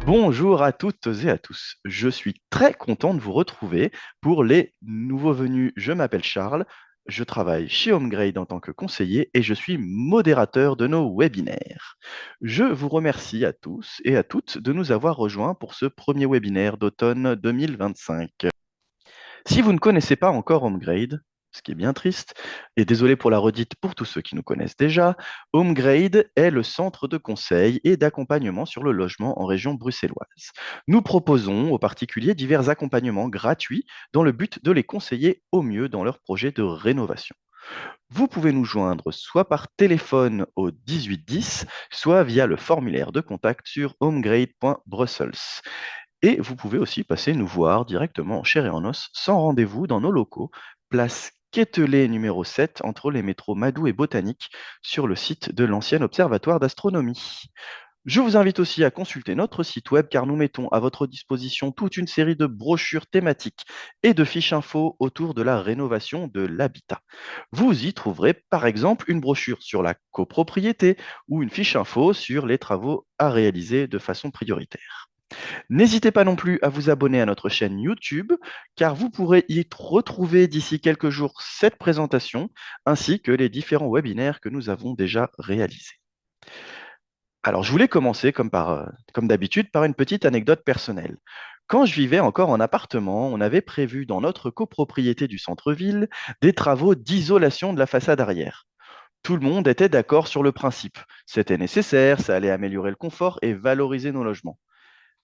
Bonjour à toutes et à tous. Je suis très content de vous retrouver pour les nouveaux venus. Je m'appelle Charles, je travaille chez HomeGrade en tant que conseiller et je suis modérateur de nos webinaires. Je vous remercie à tous et à toutes de nous avoir rejoints pour ce premier webinaire d'automne 2025. Si vous ne connaissez pas encore HomeGrade, ce qui est bien triste, et désolé pour la redite pour tous ceux qui nous connaissent déjà, HomeGrade est le centre de conseil et d'accompagnement sur le logement en région bruxelloise. Nous proposons aux particuliers divers accompagnements gratuits dans le but de les conseiller au mieux dans leurs projets de rénovation. Vous pouvez nous joindre soit par téléphone au 1810, soit via le formulaire de contact sur homegrade.brussels. Et vous pouvez aussi passer nous voir directement en chair et en os, sans rendez-vous, dans nos locaux, place Quételet numéro 7, entre les métros Madou et Botanique, sur le site de l'ancien observatoire d'astronomie. Je vous invite aussi à consulter notre site web car nous mettons à votre disposition toute une série de brochures thématiques et de fiches infos autour de la rénovation de l'habitat. Vous y trouverez par exemple une brochure sur la copropriété ou une fiche info sur les travaux à réaliser de façon prioritaire. N'hésitez pas non plus à vous abonner à notre chaîne YouTube, car vous pourrez y retrouver d'ici quelques jours cette présentation, ainsi que les différents webinaires que nous avons déjà réalisés. Alors, je voulais commencer, comme d'habitude, par une petite anecdote personnelle. Quand je vivais encore en appartement, on avait prévu dans notre copropriété du centre-ville des travaux d'isolation de la façade arrière. Tout le monde était d'accord sur le principe. C'était nécessaire, ça allait améliorer le confort et valoriser nos logements.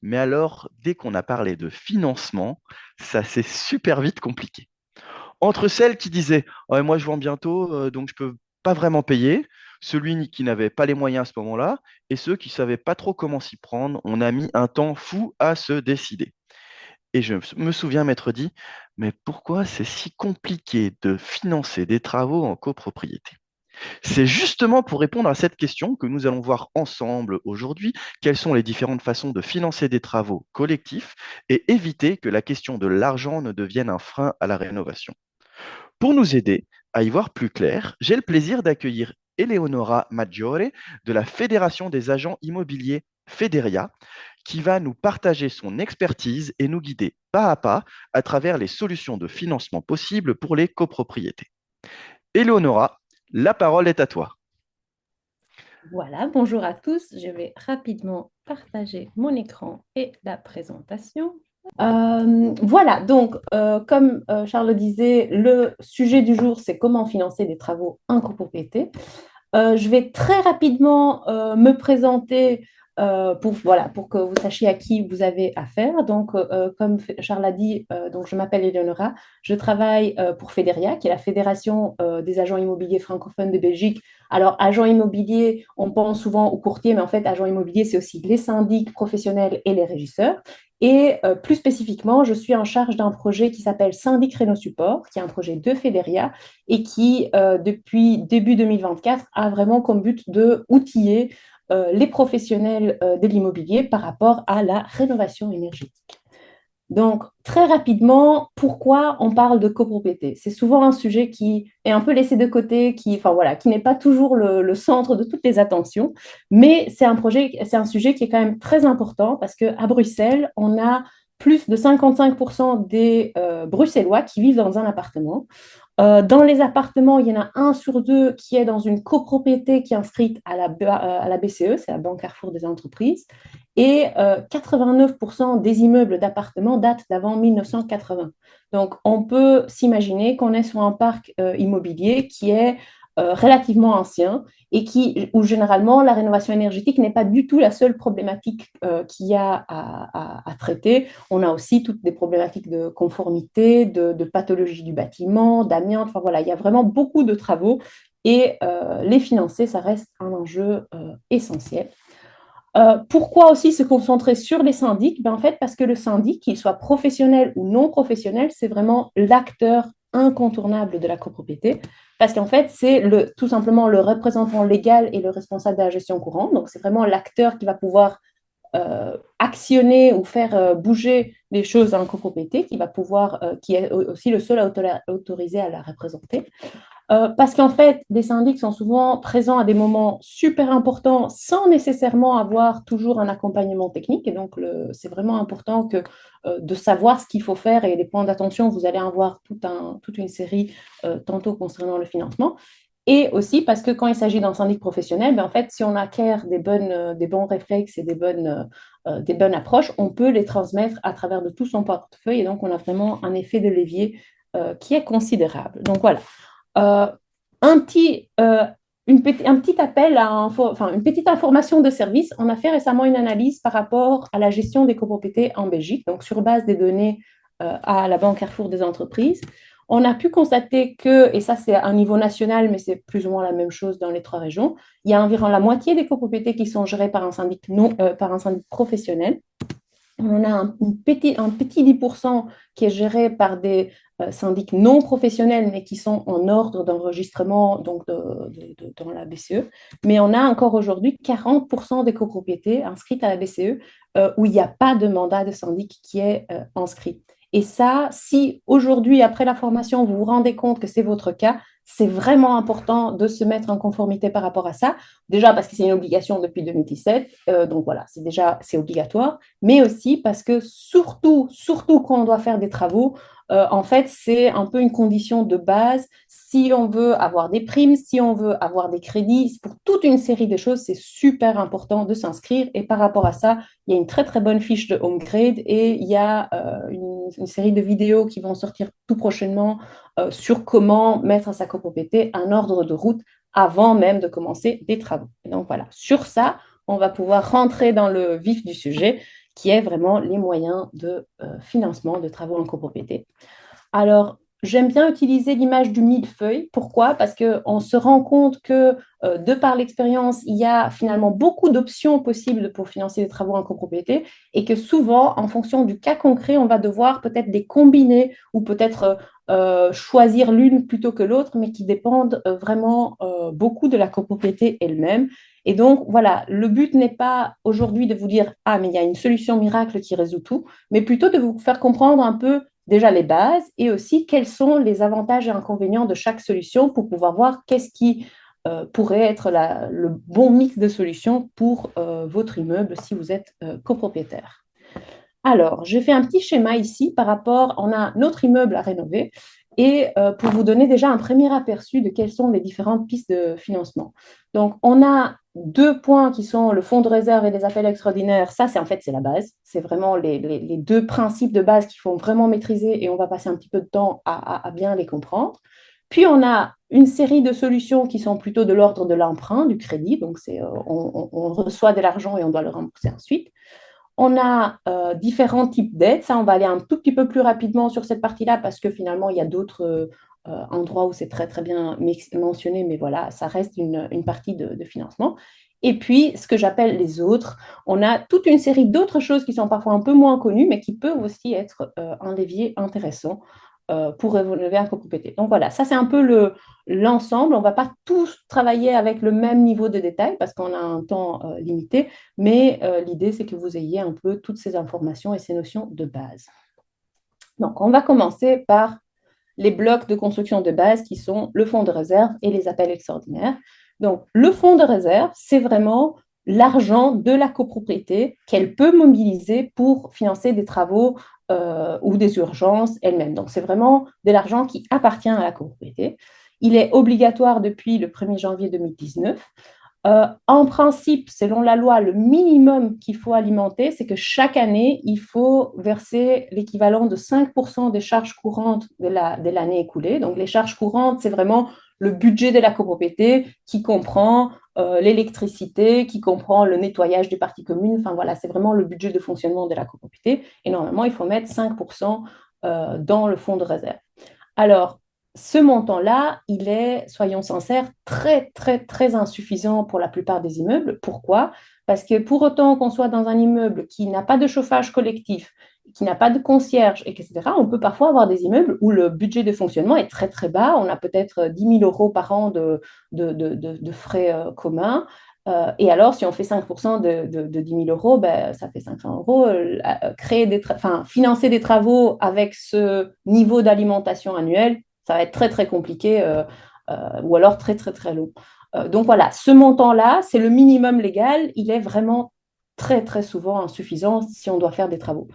Mais alors, dès qu'on a parlé de financement, ça s'est super vite compliqué. Entre celles qui disaient ouais, moi je vends bientôt, donc je peux pas vraiment payer, celui qui n'avait pas les moyens à ce moment-là, et ceux qui savaient pas trop comment s'y prendre, on a mis un temps fou à se décider. Et je me souviens m'être dit, mais pourquoi c'est si compliqué de financer des travaux en copropriété? C'est justement pour répondre à cette question que nous allons voir ensemble aujourd'hui quelles sont les différentes façons de financer des travaux collectifs et éviter que la question de l'argent ne devienne un frein à la rénovation. Pour nous aider à y voir plus clair, j'ai le plaisir d'accueillir Eleonora Maggiore de la Fédération des agents immobiliers Federia, qui va nous partager son expertise et nous guider pas à pas à travers les solutions de financement possibles pour les copropriétés. Eleonora, la parole est à toi. Voilà, bonjour à tous. Je vais rapidement partager mon écran et la présentation. Voilà, donc comme Charles le disait, le sujet du jour, c'est comment financer des travaux en copropriété. Je vais très rapidement me présenter voilà, pour que vous sachiez à qui vous avez affaire. Donc, comme Charles a dit, donc je m'appelle Eleonora. Je travaille pour Federia, qui est la Fédération des agents immobiliers francophones de Belgique. Alors, agent immobilier, on pense souvent aux courtiers, mais en fait, agent immobilier, c'est aussi les syndics professionnels et les régisseurs. Et plus spécifiquement, je suis en charge d'un projet qui s'appelle Syndic Réno Support, qui est un projet de Federia et qui, depuis début 2024, a vraiment comme but de outiller les professionnels de l'immobilier par rapport à la rénovation énergétique. Donc, très rapidement, pourquoi on parle de copropriété? C'est souvent un sujet qui est un peu laissé de côté, enfin voilà, qui n'est pas toujours le centre de toutes les attentions, mais c'est un sujet qui est quand même très important parce qu'à Bruxelles, on a plus de 55% des Bruxellois qui vivent dans un appartement. Dans les appartements, il y en a un sur deux qui est dans une copropriété qui est inscrite à la BCE, c'est la Banque Carrefour des entreprises, et 89% des immeubles d'appartements datent d'avant 1980. Donc, on peut s'imaginer qu'on est sur un parc immobilier qui est relativement ancien et où généralement la rénovation énergétique n'est pas du tout la seule problématique qu'il y a à traiter. On a aussi toutes des problématiques de conformité, de pathologie du bâtiment, d'amiante. Enfin voilà, il y a vraiment beaucoup de travaux et les financer, ça reste un enjeu essentiel. Pourquoi aussi se concentrer sur les syndics? En fait, parce que le syndic, qu'il soit professionnel ou non professionnel, c'est vraiment l'acteur incontournable de la copropriété. Parce qu'en fait, c'est tout simplement le représentant légal et le responsable de la gestion courante. Donc, c'est vraiment l'acteur qui va pouvoir actionner ou faire bouger les choses dans la copropriété, qui est aussi le seul autorisé à la représenter. Parce qu'en fait, des syndics sont souvent présents à des moments super importants sans nécessairement avoir toujours un accompagnement technique. Et donc, c'est vraiment important de savoir ce qu'il faut faire et les points d'attention. Vous allez avoir toute une série tantôt concernant le financement. Et aussi parce que quand il s'agit d'un syndic professionnel, ben en fait, si on acquiert des bons réflexes et des bonnes approches, on peut les transmettre à travers de tout son portefeuille. Et donc, on a vraiment un effet de levier qui est considérable. Donc voilà. Euh, un petit, un petit appel enfin, une petite information de service. On a fait récemment une analyse par rapport à la gestion des copropriétés en Belgique, donc sur base des données à la Banque Carrefour des entreprises. On a pu constater que, et ça c'est à un niveau national, mais c'est plus ou moins la même chose dans les trois régions, il y a environ la moitié des copropriétés qui sont gérées par un syndic, par un syndic professionnel. On a un petit 10% qui est géré par des syndics non professionnels, mais qui sont en ordre d'enregistrement donc dans la BCE. Mais on a encore aujourd'hui 40% des copropriétés inscrites à la BCE où il n'y a pas de mandat de syndic qui est inscrit. Et ça, si aujourd'hui, après la formation, vous vous rendez compte que c'est votre cas, c'est vraiment important de se mettre en conformité par rapport à ça. Déjà parce que c'est une obligation depuis 2017, donc voilà, c'est obligatoire, mais aussi parce que surtout quand on doit faire des travaux, en fait, c'est un peu une condition de base. Si on veut avoir des primes, si on veut avoir des crédits, pour toute une série de choses, c'est super important de s'inscrire. Et par rapport à ça, il y a une très très bonne fiche de HomeGrade et il y a une série de vidéos qui vont sortir tout prochainement sur comment mettre à sa copropriété un ordre de route avant même de commencer des travaux. Et donc voilà, sur ça, on va pouvoir rentrer dans le vif du sujet, qui est vraiment les moyens de financement de travaux en copropriété. Alors, j'aime bien utiliser l'image du millefeuille. Pourquoi? Parce qu'on se rend compte que, de par l'expérience, il y a finalement beaucoup d'options possibles pour financer des travaux en copropriété et que souvent, en fonction du cas concret, on va devoir peut-être les combiner ou peut-être choisir l'une plutôt que l'autre, mais qui dépendent vraiment beaucoup de la copropriété elle-même. Et donc, voilà, le but n'est pas aujourd'hui de vous dire, ah, mais il y a une solution miracle qui résout tout, mais plutôt de vous faire comprendre un peu déjà les bases et aussi quels sont les avantages et inconvénients de chaque solution pour pouvoir voir qu'est-ce qui pourrait être le bon mix de solutions pour votre immeuble si vous êtes copropriétaire. Alors, j'ai fait un petit schéma ici par rapport, on a notre immeuble à rénover et pour vous donner déjà un premier aperçu de quelles sont les différentes pistes de financement. Donc, on a deux points qui sont le fonds de réserve et les appels extraordinaires. Ça, c'est en fait, c'est la base. C'est vraiment les deux principes de base qu'il faut vraiment maîtriser et on va passer un petit peu de temps à bien les comprendre. Puis, on a une série de solutions qui sont plutôt de l'ordre de l'emprunt, du crédit. Donc, on reçoit de l'argent et on doit le rembourser ensuite. On a différents types d'aides. Ça, on va aller un tout petit peu plus rapidement sur cette partie-là parce que finalement, il y a d'autres endroits où c'est très, très bien mentionné, mais voilà, ça reste une partie de financement. Et puis, ce que j'appelle les autres, on a toute une série d'autres choses qui sont parfois un peu moins connues, mais qui peuvent aussi être un levier intéressant pour relever un copropriété. Donc voilà, ça c'est un peu l'ensemble. On ne va pas tous travailler avec le même niveau de détail parce qu'on a un temps limité, mais l'idée c'est que vous ayez un peu toutes ces informations et ces notions de base. Donc on va commencer par les blocs de construction de base qui sont le fonds de réserve et les appels extraordinaires. Donc, le fonds de réserve, c'est vraiment l'argent de la copropriété qu'elle peut mobiliser pour financer des travaux ou des urgences elle-même. Donc, c'est vraiment de l'argent qui appartient à la copropriété. Il est obligatoire depuis le 1er janvier 2019. En principe, selon la loi, le minimum qu'il faut alimenter, c'est que chaque année, il faut verser l'équivalent de 5% des charges courantes de l'année écoulée. Donc, les charges courantes, c'est vraiment le budget de la copropriété qui comprend l'électricité, qui comprend le nettoyage des parties communes. Enfin, voilà, c'est vraiment le budget de fonctionnement de la copropriété. Et normalement, il faut mettre 5% dans le fonds de réserve. Alors, ce montant-là, il est, soyons sincères, très, très, très insuffisant pour la plupart des immeubles. Pourquoi? Parce que pour autant qu'on soit dans un immeuble qui n'a pas de chauffage collectif, qui n'a pas de concierge, etc., on peut parfois avoir des immeubles où le budget de fonctionnement est très, très bas. On a peut-être 10 000 euros par an de frais communs. Et alors, si on fait 5% de 10 000 euros, ben, ça fait 500 euros. Financer des travaux avec ce niveau d'alimentation annuel, ça va être très, très compliqué ou alors très très très long. Donc voilà, ce montant-là, c'est le minimum légal, il est vraiment très très souvent insuffisant si on doit faire des travaux.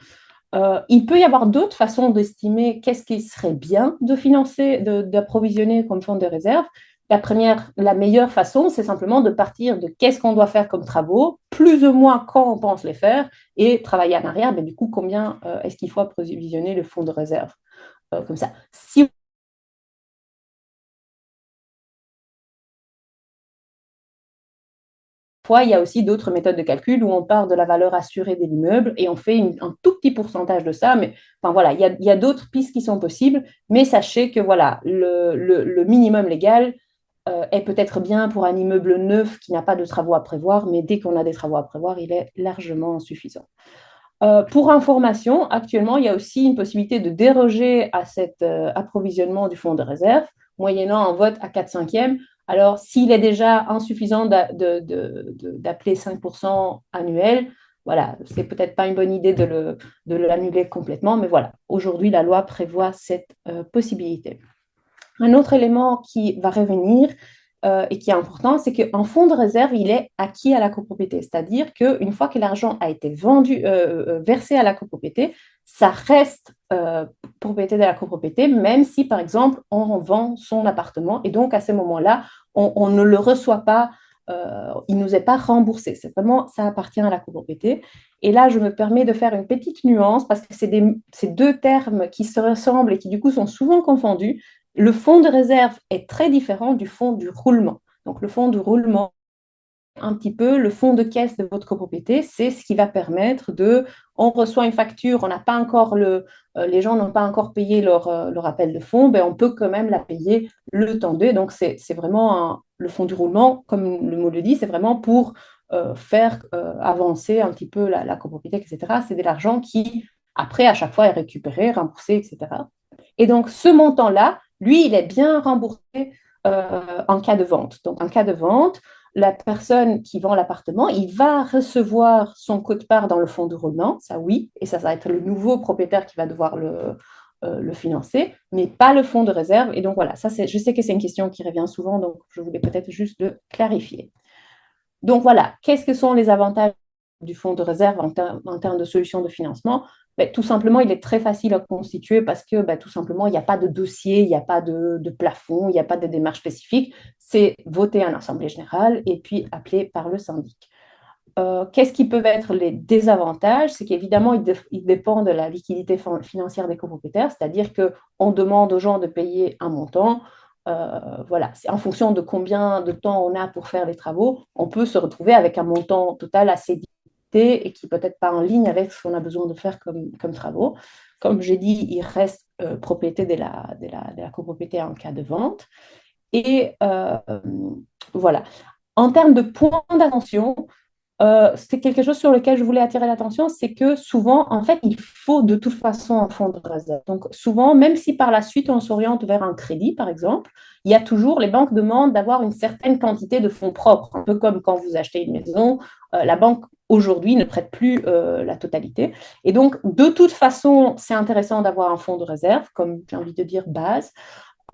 Il peut y avoir d'autres façons d'estimer qu'est-ce qui serait bien de financer, d'approvisionner comme fonds de réserve. La première, la meilleure façon, c'est simplement de partir de qu'est-ce qu'on doit faire comme travaux, plus ou moins quand on pense les faire, et travailler en arrière, mais du coup, combien est-ce qu'il faut approvisionner le fonds de réserve comme ça. Si fois, il y a aussi d'autres méthodes de calcul où on part de la valeur assurée de l'immeuble et on fait un tout petit pourcentage de ça. Mais enfin, voilà, il y a d'autres pistes qui sont possibles, mais sachez que voilà, le minimum légal est peut-être bien pour un immeuble neuf qui n'a pas de travaux à prévoir, mais dès qu'on a des travaux à prévoir, il est largement insuffisant. Pour information, actuellement, il y a aussi une possibilité de déroger à cet approvisionnement du fonds de réserve, moyennant un vote à 4 cinquièmes. Alors, s'il est déjà insuffisant d'appeler 5% annuel, voilà, c'est peut-être pas une bonne idée de l'annuler complètement, mais voilà, aujourd'hui, la loi prévoit cette possibilité. Un autre élément qui va revenir et qui est important, c'est qu'un fonds de réserve, il est acquis à la copropriété. C'est-à-dire qu'une fois que l'argent a été versé à la copropriété, ça reste propriété de la copropriété, même si, par exemple, on vend son appartement. Et donc, à ce moment-là, on ne le reçoit pas, il ne nous est pas remboursé. C'est vraiment, ça appartient à la copropriété. Et là, je me permets de faire une petite nuance parce que c'est deux termes qui se ressemblent et qui, du coup, sont souvent confondus. Le fonds de réserve est très différent du fonds du roulement. Donc, le fonds du roulement, un petit peu le fonds de caisse de votre copropriété, c'est ce qui va permettre de, on reçoit une facture, on n'a pas encore les gens n'ont pas encore payé leur appel de fonds, ben on peut quand même la payer le temps d'eux. Donc, c'est vraiment le fonds du roulement, comme le mot le dit, c'est vraiment pour faire avancer un petit peu la copropriété, etc. C'est de l'argent qui, après, à chaque fois, est récupéré, remboursé, etc. Et donc, ce montant-là, lui, il est bien remboursé en cas de vente. Donc, en cas de vente, la personne qui vend l'appartement, il va recevoir son quote-part dans le fonds de roulement, ça oui, et ça va être le nouveau propriétaire qui va devoir le financer, mais pas le fonds de réserve. Et donc voilà, ça je sais que c'est une question qui revient souvent, donc je voulais peut-être juste le clarifier. Donc voilà, qu'est-ce que sont les avantages du fonds de réserve en termes de solutions de financement? Ben, tout simplement, il est très facile à constituer parce que ben, tout simplement, il n'y a pas de dossier, il n'y a pas de plafond, il n'y a pas de démarche spécifique. C'est voté en assemblée générale et puis appelé par le syndic. Qu'est-ce qui peuvent être les désavantages? C'est qu'évidemment, il dépend de la liquidité financière des copropriétaires, c'est-à-dire qu'on demande aux gens de payer un montant. Voilà, c'est en fonction de combien de temps on a pour faire les travaux, on peut se retrouver avec un montant total assez limité et qui peut être pas en ligne avec ce qu'on a besoin de faire comme travaux. Comme j'ai dit, il reste propriété de la copropriété en cas de vente. Et voilà. En termes de points d'attention, c'est quelque chose sur lequel je voulais attirer l'attention, c'est que souvent, en fait, il faut de toute façon un fonds de réserve. Donc souvent, même si par la suite on s'oriente vers un crédit, par exemple, il y a toujours, les banques demandent d'avoir une certaine quantité de fonds propres, un peu comme quand vous achetez une maison, la banque aujourd'hui ne prête plus la totalité. Et donc, de toute façon, c'est intéressant d'avoir un fonds de réserve, comme j'ai envie de dire base.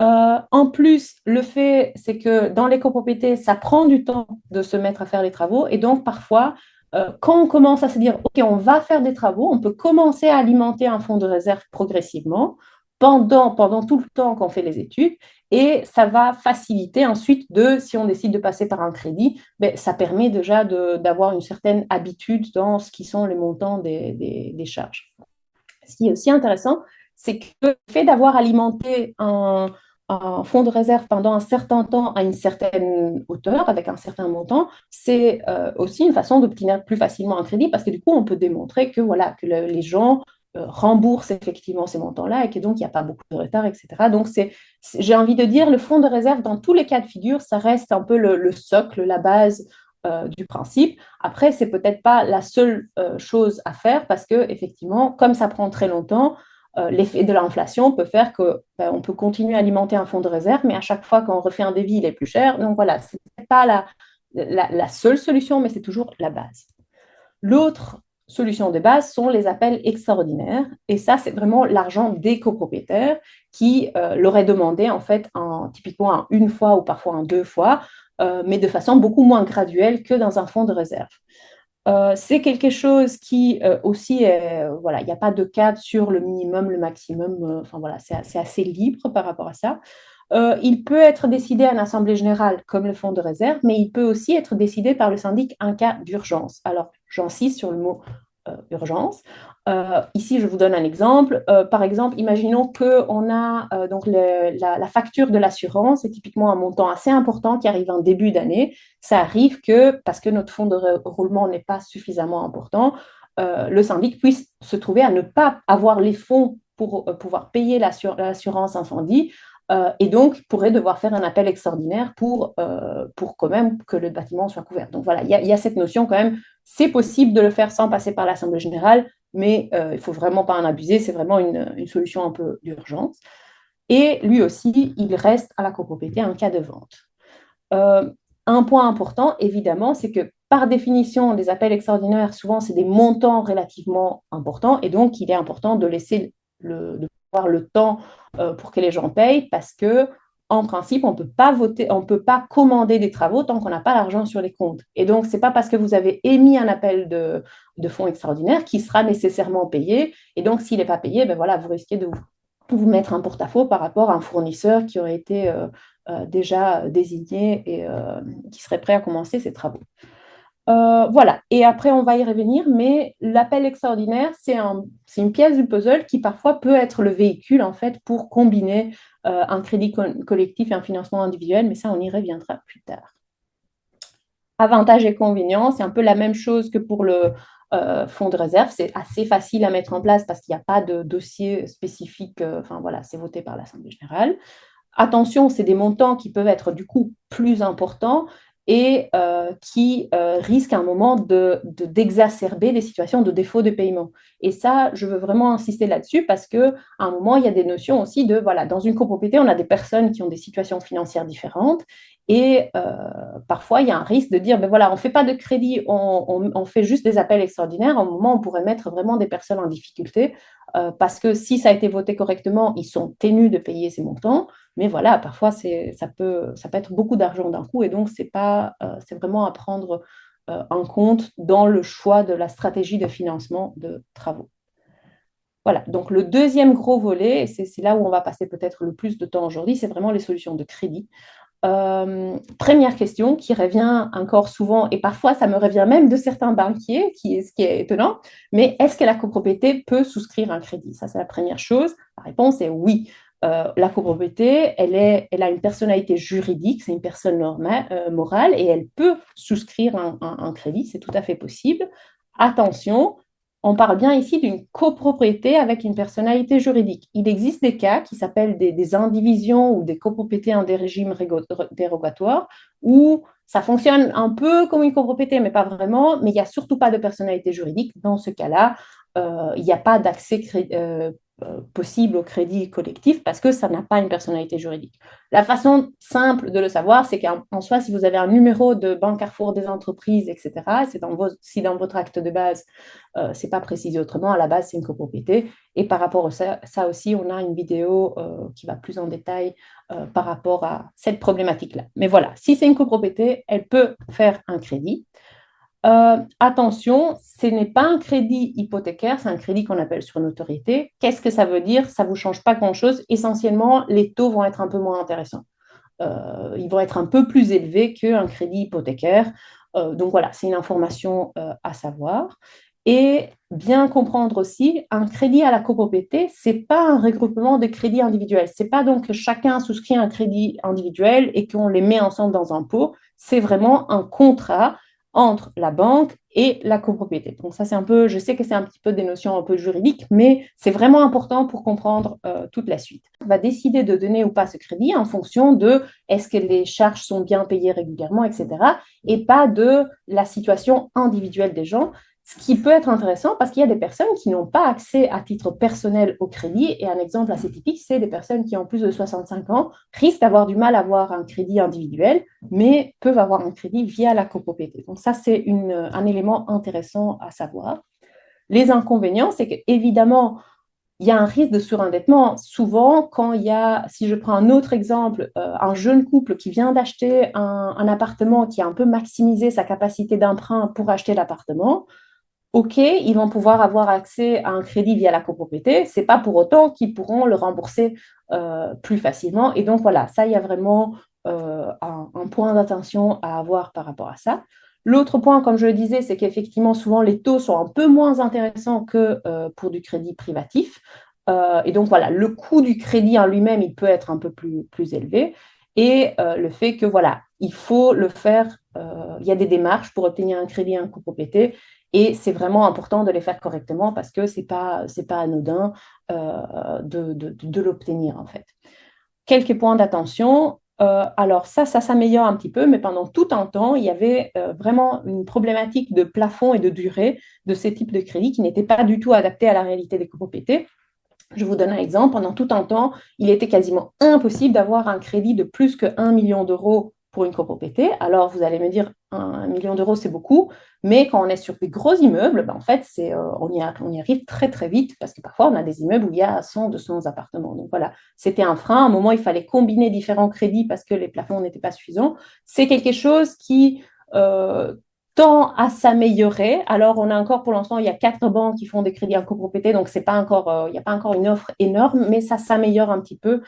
En plus, le fait, c'est que dans les copropriétés, ça prend du temps de se mettre à faire les travaux. Et donc, parfois, quand on commence à se dire, OK, on va faire des travaux, on peut commencer à alimenter un fonds de réserve progressivement pendant tout le temps qu'on fait les études. Et ça va faciliter ensuite si on décide de passer par un crédit, ben, ça permet déjà d'avoir une certaine habitude dans ce qui sont les montants des charges. Ce qui est aussi intéressant, c'est que le fait d'avoir alimenté un fonds de réserve pendant un certain temps à une certaine hauteur, avec un certain montant, c'est aussi une façon d'obtenir plus facilement un crédit parce que du coup, on peut démontrer que, voilà, que les gens remboursent effectivement ces montants-là et que donc il n'y a pas beaucoup de retard, etc. Donc, j'ai envie de dire, le fonds de réserve, dans tous les cas de figure, ça reste un peu le socle, la base du principe. Après, c'est peut-être pas la seule chose à faire parce que effectivement, comme ça prend très longtemps, l'effet de l'inflation peut faire que ben, on peut continuer à alimenter un fonds de réserve, mais à chaque fois qu'on refait un devis, il est plus cher. Donc voilà, c'est pas la seule solution, mais c'est toujours la base. L'autre solution de base sont les appels extraordinaires. Et ça, c'est vraiment l'argent des copropriétaires qui l'auraient demandé en fait typiquement en une fois ou parfois en deux fois, mais de façon beaucoup moins graduelle que dans un fonds de réserve. C'est quelque chose qui aussi, voilà, il n'y a pas de cadre sur le minimum, le maximum, enfin voilà, c'est assez libre par rapport à ça. Il peut être décidé à l'Assemblée générale comme le fonds de réserve, mais il peut aussi être décidé par le syndic en cas d'urgence. Alors, j'insiste sur le mot urgence. Ici, je vous donne un exemple. Par exemple, imaginons qu'on a donc la facture de l'assurance, c'est typiquement un montant assez important qui arrive en début d'année. Ça arrive que, parce que notre fonds de roulement n'est pas suffisamment important, le syndic puisse se trouver à ne pas avoir les fonds pour pouvoir payer l'assurance incendie et donc pourrait devoir faire un appel extraordinaire pour quand même que le bâtiment soit couvert. Donc voilà, il y a cette notion quand même, c'est possible de le faire sans passer par l'Assemblée générale, mais il ne faut vraiment pas en abuser, c'est vraiment une solution un peu d'urgence. Et lui aussi, il reste à la copropriété en cas de vente. Euh, un point important, évidemment, c'est que par définition, les appels extraordinaires, souvent, c'est des montants relativement importants, et donc il est important de laisser de avoir le temps pour que les gens payent, parce que en principe, on ne peut pas voter, on ne peut pas commander des travaux tant qu'on n'a pas l'argent sur les comptes. Et donc, ce n'est pas parce que vous avez émis un appel de fonds extraordinaires qu'il sera nécessairement payé. Et donc, s'il n'est pas payé, ben voilà, vous risquez de vous mettre un porte-à-faux par rapport à un fournisseur qui aurait été déjà désigné et qui serait prêt à commencer ses travaux. Voilà, et après on va y revenir, mais l'appel extraordinaire, c'est une pièce du puzzle qui parfois peut être le véhicule en fait pour combiner un crédit collectif et un financement individuel, mais ça on y reviendra plus tard. Avantages et inconvénients, c'est un peu la même chose que pour le fonds de réserve, c'est assez facile à mettre en place parce qu'il n'y a pas de dossier spécifique, enfin voilà, c'est voté par l'Assemblée générale. Attention, c'est des montants qui peuvent être du coup plus importants et qui risquent à un moment d'exacerber des situations de défaut de paiement. Et ça, je veux vraiment insister là-dessus parce qu'à un moment, il y a des notions aussi de, voilà, dans une copropriété, on a des personnes qui ont des situations financières différentes et parfois, il y a un risque de dire, ben voilà, on ne fait pas de crédit, on fait juste des appels extraordinaires. À un moment, on pourrait mettre vraiment des personnes en difficulté parce que si ça a été voté correctement, ils sont tenus de payer ces montants. Mais voilà, parfois, ça peut être beaucoup d'argent d'un coup et donc, c'est vraiment à prendre en compte dans le choix de la stratégie de financement de travaux. Voilà, donc le deuxième gros volet, et c'est là où on va passer peut-être le plus de temps aujourd'hui, c'est vraiment les solutions de crédit. Première question qui revient encore souvent, et parfois ça me revient même de certains banquiers, ce qui est étonnant, mais est-ce que la copropriété peut souscrire un crédit? Ça, c'est la première chose. La réponse est oui. La copropriété, elle a une personnalité juridique, c'est une personne morale, et elle peut souscrire un crédit, c'est tout à fait possible. Attention, on parle bien ici d'une copropriété avec une personnalité juridique. Il existe des cas qui s'appellent des indivisions ou des copropriétés en des régimes dérogatoires où ça fonctionne un peu comme une copropriété, mais pas vraiment, mais il n'y a surtout pas de personnalité juridique. Dans ce cas-là, il n'y a pas d'accès possible au crédit collectif parce que ça n'a pas une personnalité juridique. La façon simple de le savoir, c'est qu'en soi, si vous avez un numéro de Banque Carrefour des entreprises, etc., si dans votre acte de base, ce n'est pas précisé autrement, à la base, c'est une copropriété. Et par rapport à ça aussi, on a une vidéo qui va plus en détail par rapport à cette problématique-là. Mais voilà, si c'est une copropriété, elle peut faire un crédit. Attention, ce n'est pas un crédit hypothécaire, c'est un crédit qu'on appelle sur notoriété. Qu'est-ce que ça veut dire? Ça ne vous change pas grand-chose. Essentiellement, les taux vont être un peu moins intéressants. Ils vont être un peu plus élevés qu'un crédit hypothécaire. Donc voilà, c'est une information à savoir. Et bien comprendre aussi, un crédit à la copropriété, ce n'est pas un regroupement de crédits individuels. Ce n'est pas donc que chacun souscrit un crédit individuel et qu'on les met ensemble dans un pot. C'est vraiment un contrat entre la banque et la copropriété. Donc ça, c'est un peu, je sais que c'est un petit peu des notions un peu juridiques, mais c'est vraiment important pour comprendre toute la suite. On va décider de donner ou pas ce crédit en fonction de est-ce que les charges sont bien payées régulièrement, etc. Et pas de la situation individuelle des gens. Ce qui peut être intéressant parce qu'il y a des personnes qui n'ont pas accès à titre personnel au crédit. Et un exemple assez typique, c'est des personnes qui ont plus de 65 ans risquent d'avoir du mal à avoir un crédit individuel, mais peuvent avoir un crédit via la copropriété. Donc ça, c'est un élément intéressant à savoir. Les inconvénients, c'est qu'évidemment, il y a un risque de surendettement. Souvent, quand il y a, si je prends un autre exemple, un jeune couple qui vient d'acheter un appartement qui a un peu maximisé sa capacité d'emprunt pour acheter l'appartement, OK, ils vont pouvoir avoir accès à un crédit via la copropriété. C'est pas pour autant qu'ils pourront le rembourser plus facilement. Et donc voilà, ça, il y a vraiment un point d'attention à avoir par rapport à ça. L'autre point, comme je le disais, c'est qu'effectivement, souvent, les taux sont un peu moins intéressants que pour du crédit privatif. Et donc voilà, le coût du crédit en lui-même, il peut être un peu plus élevé. Et le fait que voilà, il faut le faire, il y a des démarches pour obtenir un crédit en copropriété et c'est vraiment important de les faire correctement parce que c'est pas anodin de l'obtenir en fait. Quelques points d'attention. Alors ça s'améliore un petit peu, mais pendant tout un temps, il y avait vraiment une problématique de plafond et de durée de ces types de crédits qui n'étaient pas du tout adaptés à la réalité des copropriétés. Je vous donne un exemple. Pendant tout un temps, il était quasiment impossible d'avoir un crédit de plus que 1 million d'euros pour une copropriété. Alors, vous allez me dire, 1 million d'euros, c'est beaucoup. Mais quand on est sur des gros immeubles, ben, en fait, on y arrive très, très vite parce que parfois, on a des immeubles où il y a 100, 200 appartements. Donc voilà, c'était un frein. À un moment, il fallait combiner différents crédits parce que les plafonds n'étaient pas suffisants. C'est quelque chose qui tend à s'améliorer. Alors, on a encore pour l'instant, il y a 4 banques qui font des crédits en copropriété, donc c'est pas encore, il n'y a pas encore une offre énorme, mais ça s'améliore un petit peu.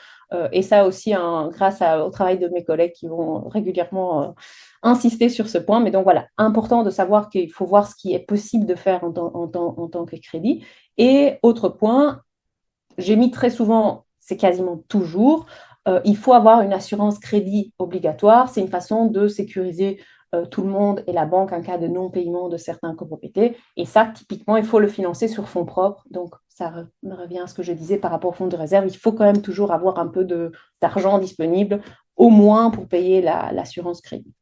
Et ça aussi, grâce au travail de mes collègues qui vont régulièrement insister sur ce point. Mais donc voilà, important de savoir qu'il faut voir ce qui est possible de faire en tant que crédit. Et autre point, j'ai mis très souvent, c'est quasiment toujours, il faut avoir une assurance crédit obligatoire. C'est une façon de sécuriser tout le monde et la banque en cas de non-paiement de certains copropriétés. Et ça, typiquement, il faut le financer sur fonds propres. Donc, ça me revient à ce que je disais par rapport au fonds de réserve. Il faut quand même toujours avoir un peu d'argent disponible, au moins pour payer l'assurance crédit.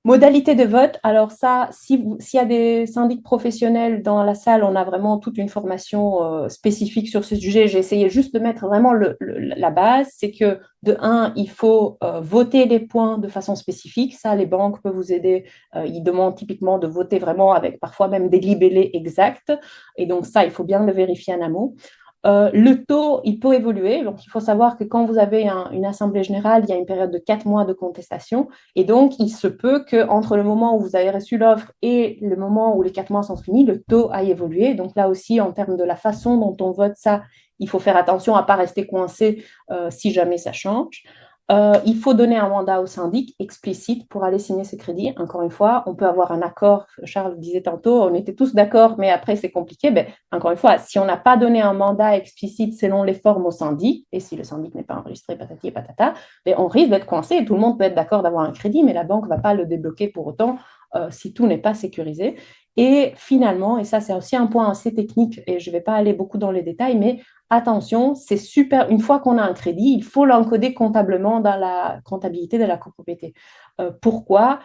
Modalité de vote, alors ça, s'il y a des syndics professionnels dans la salle, on a vraiment toute une formation spécifique sur ce sujet. J'ai essayé juste de mettre vraiment la base, c'est que de un, il faut voter les points de façon spécifique. Ça, les banques peuvent vous aider. Ils demandent typiquement de voter vraiment avec parfois même des libellés exacts. Et donc ça, il faut bien le vérifier en amont. Le taux, il peut évoluer. Donc, il faut savoir que quand vous avez une assemblée générale, il y a une période de 4 mois de contestation. Et donc, il se peut qu'entre le moment où vous avez reçu l'offre et le moment où les 4 mois sont finis, le taux a évolué. Donc, là aussi, en termes de la façon dont on vote ça, il faut faire attention à ne pas rester coincé si jamais ça change. Il faut donner un mandat au syndic explicite pour aller signer ce crédit. Encore une fois, on peut avoir un accord, Charles disait tantôt, on était tous d'accord, mais après c'est compliqué. Ben, encore une fois, si on n'a pas donné un mandat explicite selon les formes au syndic, et si le syndic n'est pas enregistré, patati et patata, ben, on risque d'être coincé et tout le monde peut être d'accord d'avoir un crédit, mais la banque ne va pas le débloquer pour autant si tout n'est pas sécurisé. Et finalement, et ça c'est aussi un point assez technique, et je ne vais pas aller beaucoup dans les détails, mais attention, c'est super, une fois qu'on a un crédit, il faut l'encoder comptablement dans la comptabilité de la copropriété. Pourquoi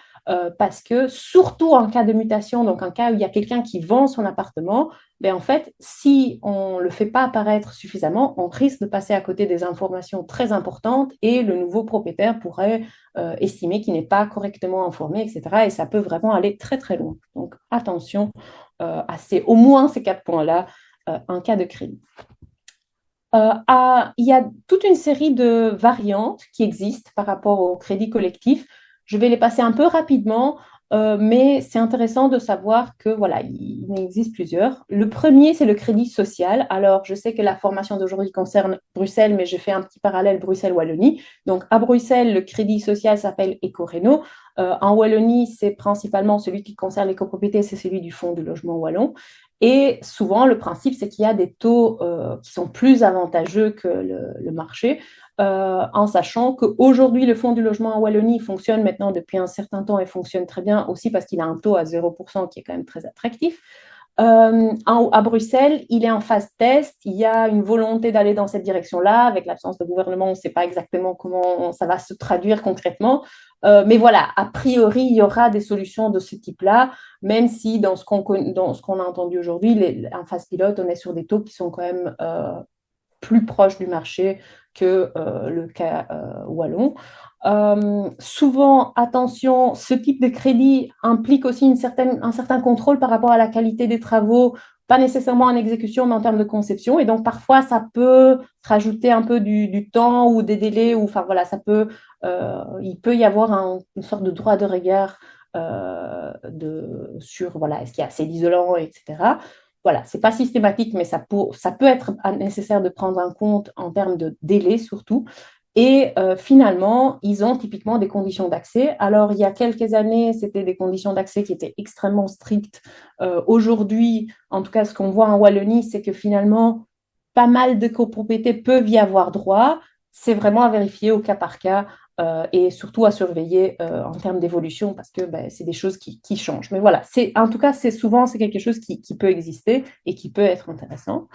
Parce que surtout en cas de mutation, donc en cas où il y a quelqu'un qui vend son appartement, ben en fait, si on ne le fait pas apparaître suffisamment, on risque de passer à côté des informations très importantes et le nouveau propriétaire pourrait estimer qu'il n'est pas correctement informé, etc. Et ça peut vraiment aller très très loin. Donc attention au moins ces 4 points-là en cas de crédit. Il y a toute une série de variantes qui existent par rapport au crédit collectif. Je vais les passer un peu rapidement, mais c'est intéressant de savoir que voilà, il en existe plusieurs. Le premier, c'est le crédit social. Alors, je sais que la formation d'aujourd'hui concerne Bruxelles, mais je fais un petit parallèle Bruxelles-Wallonie. Donc, à Bruxelles, le crédit social s'appelle Ecoréno. En Wallonie, c'est principalement celui qui concerne les copropriétés, c'est celui du Fonds du logement wallon. Et souvent, le principe, c'est qu'il y a des taux qui sont plus avantageux que le marché, en sachant qu'aujourd'hui, le Fonds du logement en Wallonie fonctionne maintenant depuis un certain temps et fonctionne très bien aussi parce qu'il a un taux à 0% qui est quand même très attractif. À Bruxelles, il est en phase test. Il y a une volonté d'aller dans cette direction-là. Avec l'absence de gouvernement, on ne sait pas exactement comment ça va se traduire concrètement. Mais voilà, a priori, il y aura des solutions de ce type-là, même si dans ce qu'on a entendu aujourd'hui, en phase pilote, on est sur des taux qui sont quand même plus proches du marché que le cas wallon. Souvent, attention, ce type de crédit implique aussi un certain contrôle par rapport à la qualité des travaux pas nécessairement en exécution, mais en termes de conception. Et donc, parfois, ça peut rajouter un peu du temps ou des délais, ou enfin voilà, il peut y avoir une sorte de droit de regard sur voilà, est-ce qu'il y a assez d'isolant, etc. Voilà, c'est pas systématique, mais ça peut être nécessaire de prendre en compte en termes de délai surtout. Et finalement, ils ont typiquement des conditions d'accès. Alors, il y a quelques années, c'était des conditions d'accès qui étaient extrêmement strictes. Aujourd'hui, en tout cas, ce qu'on voit en Wallonie, c'est que finalement, pas mal de copropriétés peuvent y avoir droit. C'est vraiment à vérifier au cas par cas et surtout à surveiller en termes d'évolution parce que ben, c'est des choses qui changent. Mais voilà, en tout cas, c'est quelque chose qui peut exister et qui peut être intéressant.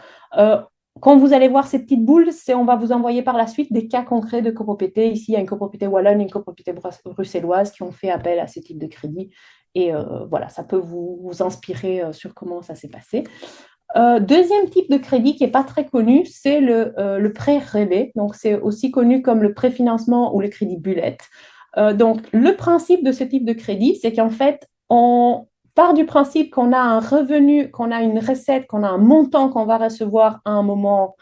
Quand vous allez voir ces petites boules, on va vous envoyer par la suite des cas concrets de copropriété. Ici, il y a une copropriété wallonne, une copropriété bruxelloise qui ont fait appel à ce type de crédit. Et voilà, ça peut vous inspirer sur comment ça s'est passé. Deuxième type de crédit qui n'est pas très connu, c'est le prêt relais. Donc, c'est aussi connu comme le préfinancement ou le crédit bullet. Donc, le principe de ce type de crédit, c'est qu'en fait, on part du principe qu'on a un revenu, qu'on a une recette, qu'on a un montant qu'on va recevoir à un moment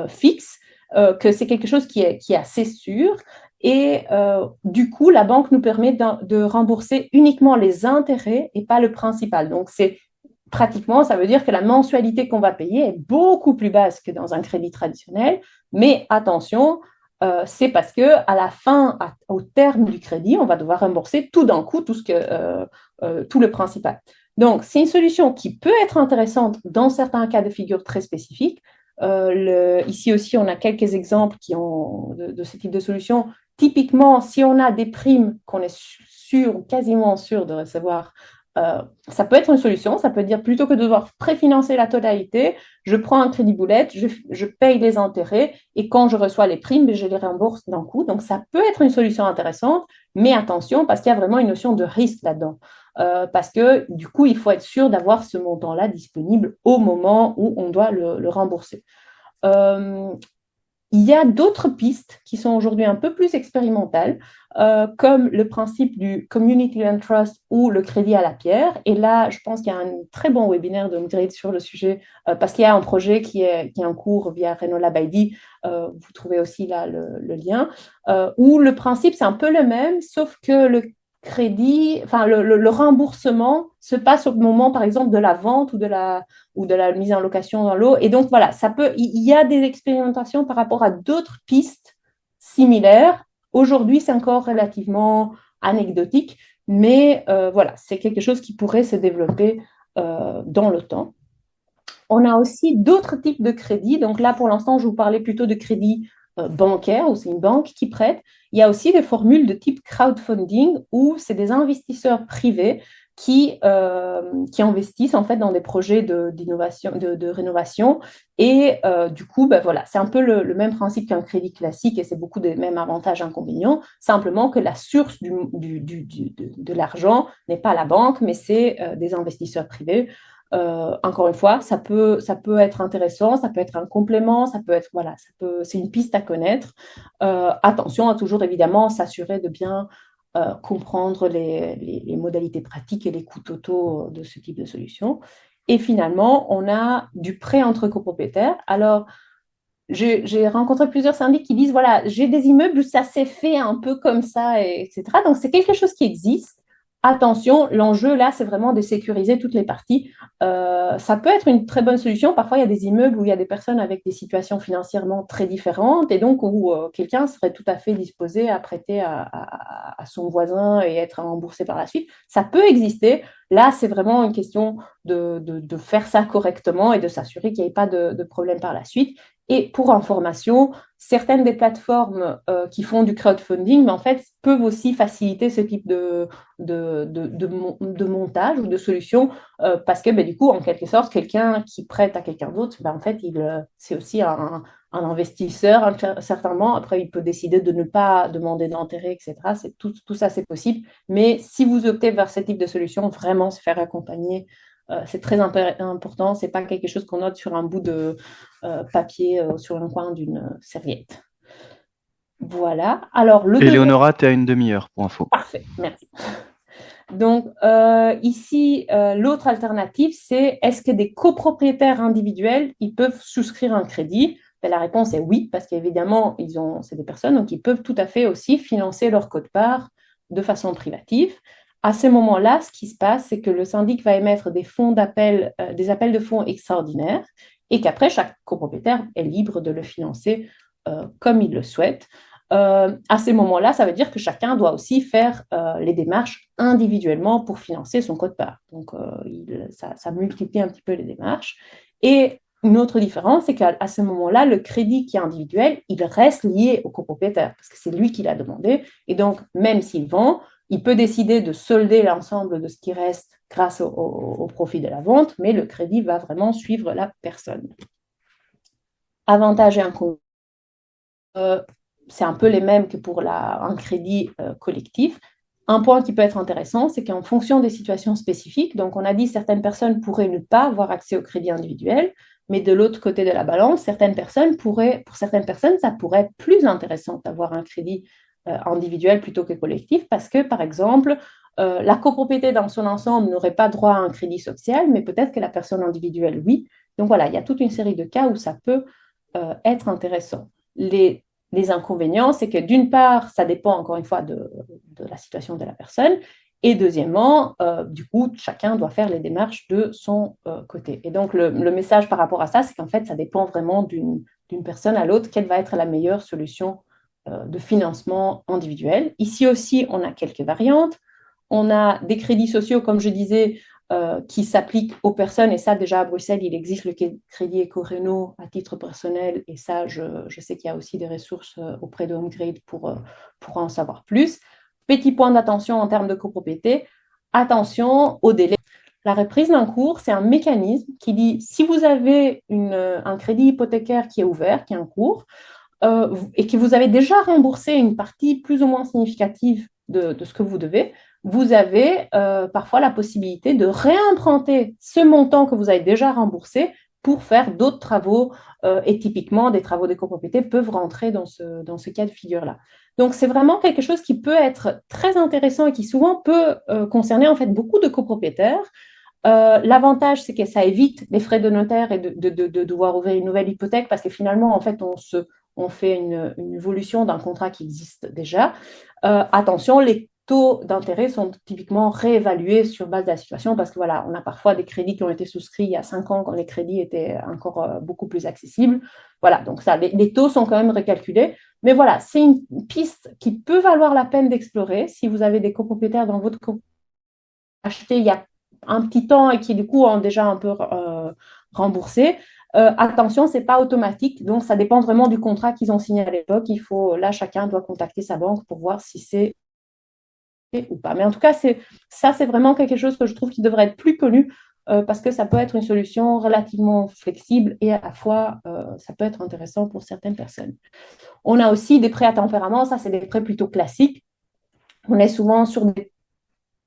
fixe, que c'est quelque chose qui est assez sûr. Et du coup, la banque nous permet de rembourser uniquement les intérêts et pas le principal. Donc, c'est pratiquement, ça veut dire que la mensualité qu'on va payer est beaucoup plus basse que dans un crédit traditionnel. Mais attention, c'est parce que à la fin, au terme du crédit, on va devoir rembourser tout d'un coup tout le principal. Donc, c'est une solution qui peut être intéressante dans certains cas de figure très spécifiques. Ici aussi, on a quelques exemples de ce type de solution. Typiquement, si on a des primes qu'on est sûr ou quasiment sûr de recevoir, ça peut être une solution. Ça peut dire plutôt que de devoir préfinancer la totalité, je prends un crédit boulette, je paye les intérêts et quand je reçois les primes, je les rembourse d'un coup. Donc, ça peut être une solution intéressante, mais attention parce qu'il y a vraiment une notion de risque là-dedans. Parce que du coup, il faut être sûr d'avoir ce montant-là disponible au moment où on doit le rembourser. Euh, il y a d'autres pistes qui sont aujourd'hui un peu plus expérimentales, comme le principe du Community Land Trust ou le crédit à la pierre. Et là, je pense qu'il y a un très bon webinaire de Mgrid sur le sujet, parce qu'il y a un projet qui est en cours via Renola Baidi. Vous trouvez aussi là le lien, où le principe, c'est un peu le même, sauf que le crédit, enfin le remboursement se passe au moment, par exemple, de la vente ou de la mise en location dans l'eau. Et donc, voilà, il y a des expérimentations par rapport à d'autres pistes similaires. Aujourd'hui, c'est encore relativement anecdotique, mais voilà, c'est quelque chose qui pourrait se développer dans le temps. On a aussi d'autres types de crédits. Donc là, pour l'instant, je vous parlais plutôt de crédits bancaires, où c'est une banque qui prête. Il y a aussi des formules de type crowdfunding, où c'est des investisseurs privés qui investissent en fait dans des projets d'innovation, de rénovation. Et du coup, ben voilà, c'est un peu le même principe qu'un crédit classique et c'est beaucoup des mêmes avantages et inconvénients. Simplement que la source de l'argent n'est pas la banque, mais c'est des investisseurs privés. Encore une fois, ça peut être intéressant, ça peut être un complément, ça peut être, voilà, c'est une piste à connaître. Attention à toujours évidemment s'assurer de bien comprendre les modalités pratiques et les coûts totaux de ce type de solution. Et finalement, on a du prêt entre copropriétaires. Alors, j'ai rencontré plusieurs syndics qui disent, voilà, j'ai des immeubles où ça s'est fait un peu comme ça, etc. Donc, c'est quelque chose qui existe. Attention, l'enjeu là, c'est vraiment de sécuriser toutes les parties. Ça peut être une très bonne solution. Parfois, il y a des immeubles où il y a des personnes avec des situations financièrement très différentes et donc où quelqu'un serait tout à fait disposé à prêter à son voisin et être remboursé par la suite. Ça peut exister. Là, c'est vraiment une question de faire ça correctement et de s'assurer qu'il n'y ait pas de problème par la suite. Et pour information, certaines des plateformes qui font du crowdfunding, mais en fait, peuvent aussi faciliter ce type de montage ou de solution parce que du coup, en quelque sorte, quelqu'un qui prête à quelqu'un d'autre, en fait, c'est aussi un investisseur, certainement. Après, il peut décider de ne pas demander d'intérêt, etc. Tout ça, c'est possible. Mais si vous optez vers ce type de solution, vraiment se faire accompagner, c'est très important. C'est pas quelque chose qu'on note sur un bout de papier sur un coin d'une serviette. Voilà. Alors, le deuxième. Éléonora, t'es à une demi-heure pour info. Parfait, merci. Donc, ici, l'autre alternative, c'est est-ce que des copropriétaires individuels, ils peuvent souscrire un crédit? Ben, la réponse est oui, parce qu'évidemment, c'est des personnes, donc ils peuvent tout à fait aussi financer leur quote-part de façon privative. À ce moment-là, ce qui se passe, c'est que le syndic va émettre des appels de fonds extraordinaires et qu'après, chaque copropriétaire est libre de le financer comme il le souhaite. À ces moments-là, ça veut dire que chacun doit aussi faire les démarches individuellement pour financer son quote-part. Donc, ça multiplie un petit peu les démarches. Et une autre différence, c'est qu'à ce moment-là, le crédit qui est individuel, il reste lié au copropriétaire parce que c'est lui qui l'a demandé. Et donc, même s'il vend, il peut décider de solder l'ensemble de ce qui reste grâce au profit de la vente, mais le crédit va vraiment suivre la personne. Avantages et inconvénients. Euh, c'est un peu les mêmes que pour un crédit collectif. Un point qui peut être intéressant, c'est qu'en fonction des situations spécifiques, donc on a dit certaines personnes pourraient ne pas avoir accès au crédit individuel, mais de l'autre côté de la balance, pour certaines personnes, ça pourrait être plus intéressant d'avoir un crédit individuel plutôt que collectif, parce que, par exemple, la copropriété dans son ensemble n'aurait pas droit à un crédit social, mais peut-être que la personne individuelle, oui. Donc voilà, il y a toute une série de cas où ça peut être intéressant. Les inconvénients, c'est que d'une part, ça dépend encore une fois de la situation de la personne, et deuxièmement, du coup, chacun doit faire les démarches de son côté. Et donc, le message par rapport à ça, c'est qu'en fait, ça dépend vraiment d'une personne à l'autre, quelle va être la meilleure solution de financement individuel. Ici aussi, on a quelques variantes. On a des crédits sociaux, comme je disais, qui s'appliquent aux personnes. Et ça, déjà à Bruxelles, il existe le crédit éco-réno à titre personnel. Et ça, je sais qu'il y a aussi des ressources auprès de HomeGrade pour en savoir plus. Petit point d'attention en termes de copropriété, attention au délai. La reprise d'un cours, c'est un mécanisme qui dit si vous avez un crédit hypothécaire qui est ouvert, qui est en cours, et que vous avez déjà remboursé une partie plus ou moins significative de ce que vous devez, vous avez parfois la possibilité de réemprunter ce montant que vous avez déjà remboursé pour faire d'autres travaux. Et typiquement, des travaux de copropriété peuvent rentrer dans ce cas de figure-là. Donc, c'est vraiment quelque chose qui peut être très intéressant et qui souvent peut concerner en fait beaucoup de copropriétaires. L'avantage, c'est que ça évite les frais de notaire et de devoir ouvrir une nouvelle hypothèque parce que finalement, en fait, on fait une évolution d'un contrat qui existe déjà. Attention, les taux d'intérêt sont typiquement réévalués sur base de la situation parce que voilà, on a parfois des crédits qui ont été souscrits il y a 5 ans quand les crédits étaient encore beaucoup plus accessibles. Voilà, donc ça, les taux sont quand même récalculés. Mais voilà, c'est une piste qui peut valoir la peine d'explorer si vous avez des copropriétaires dans votre acheté il y a un petit temps et qui du coup ont déjà un peu remboursé. Attention, c'est pas automatique, donc ça dépend vraiment du contrat qu'ils ont signé à l'époque. Là, chacun doit contacter sa banque pour voir si c'est ou pas. Mais en tout cas, c'est vraiment quelque chose que je trouve qui devrait être plus connu parce que ça peut être une solution relativement flexible et à la fois, ça peut être intéressant pour certaines personnes. On a aussi des prêts à tempérament, ça, c'est des prêts plutôt classiques. On est souvent sur des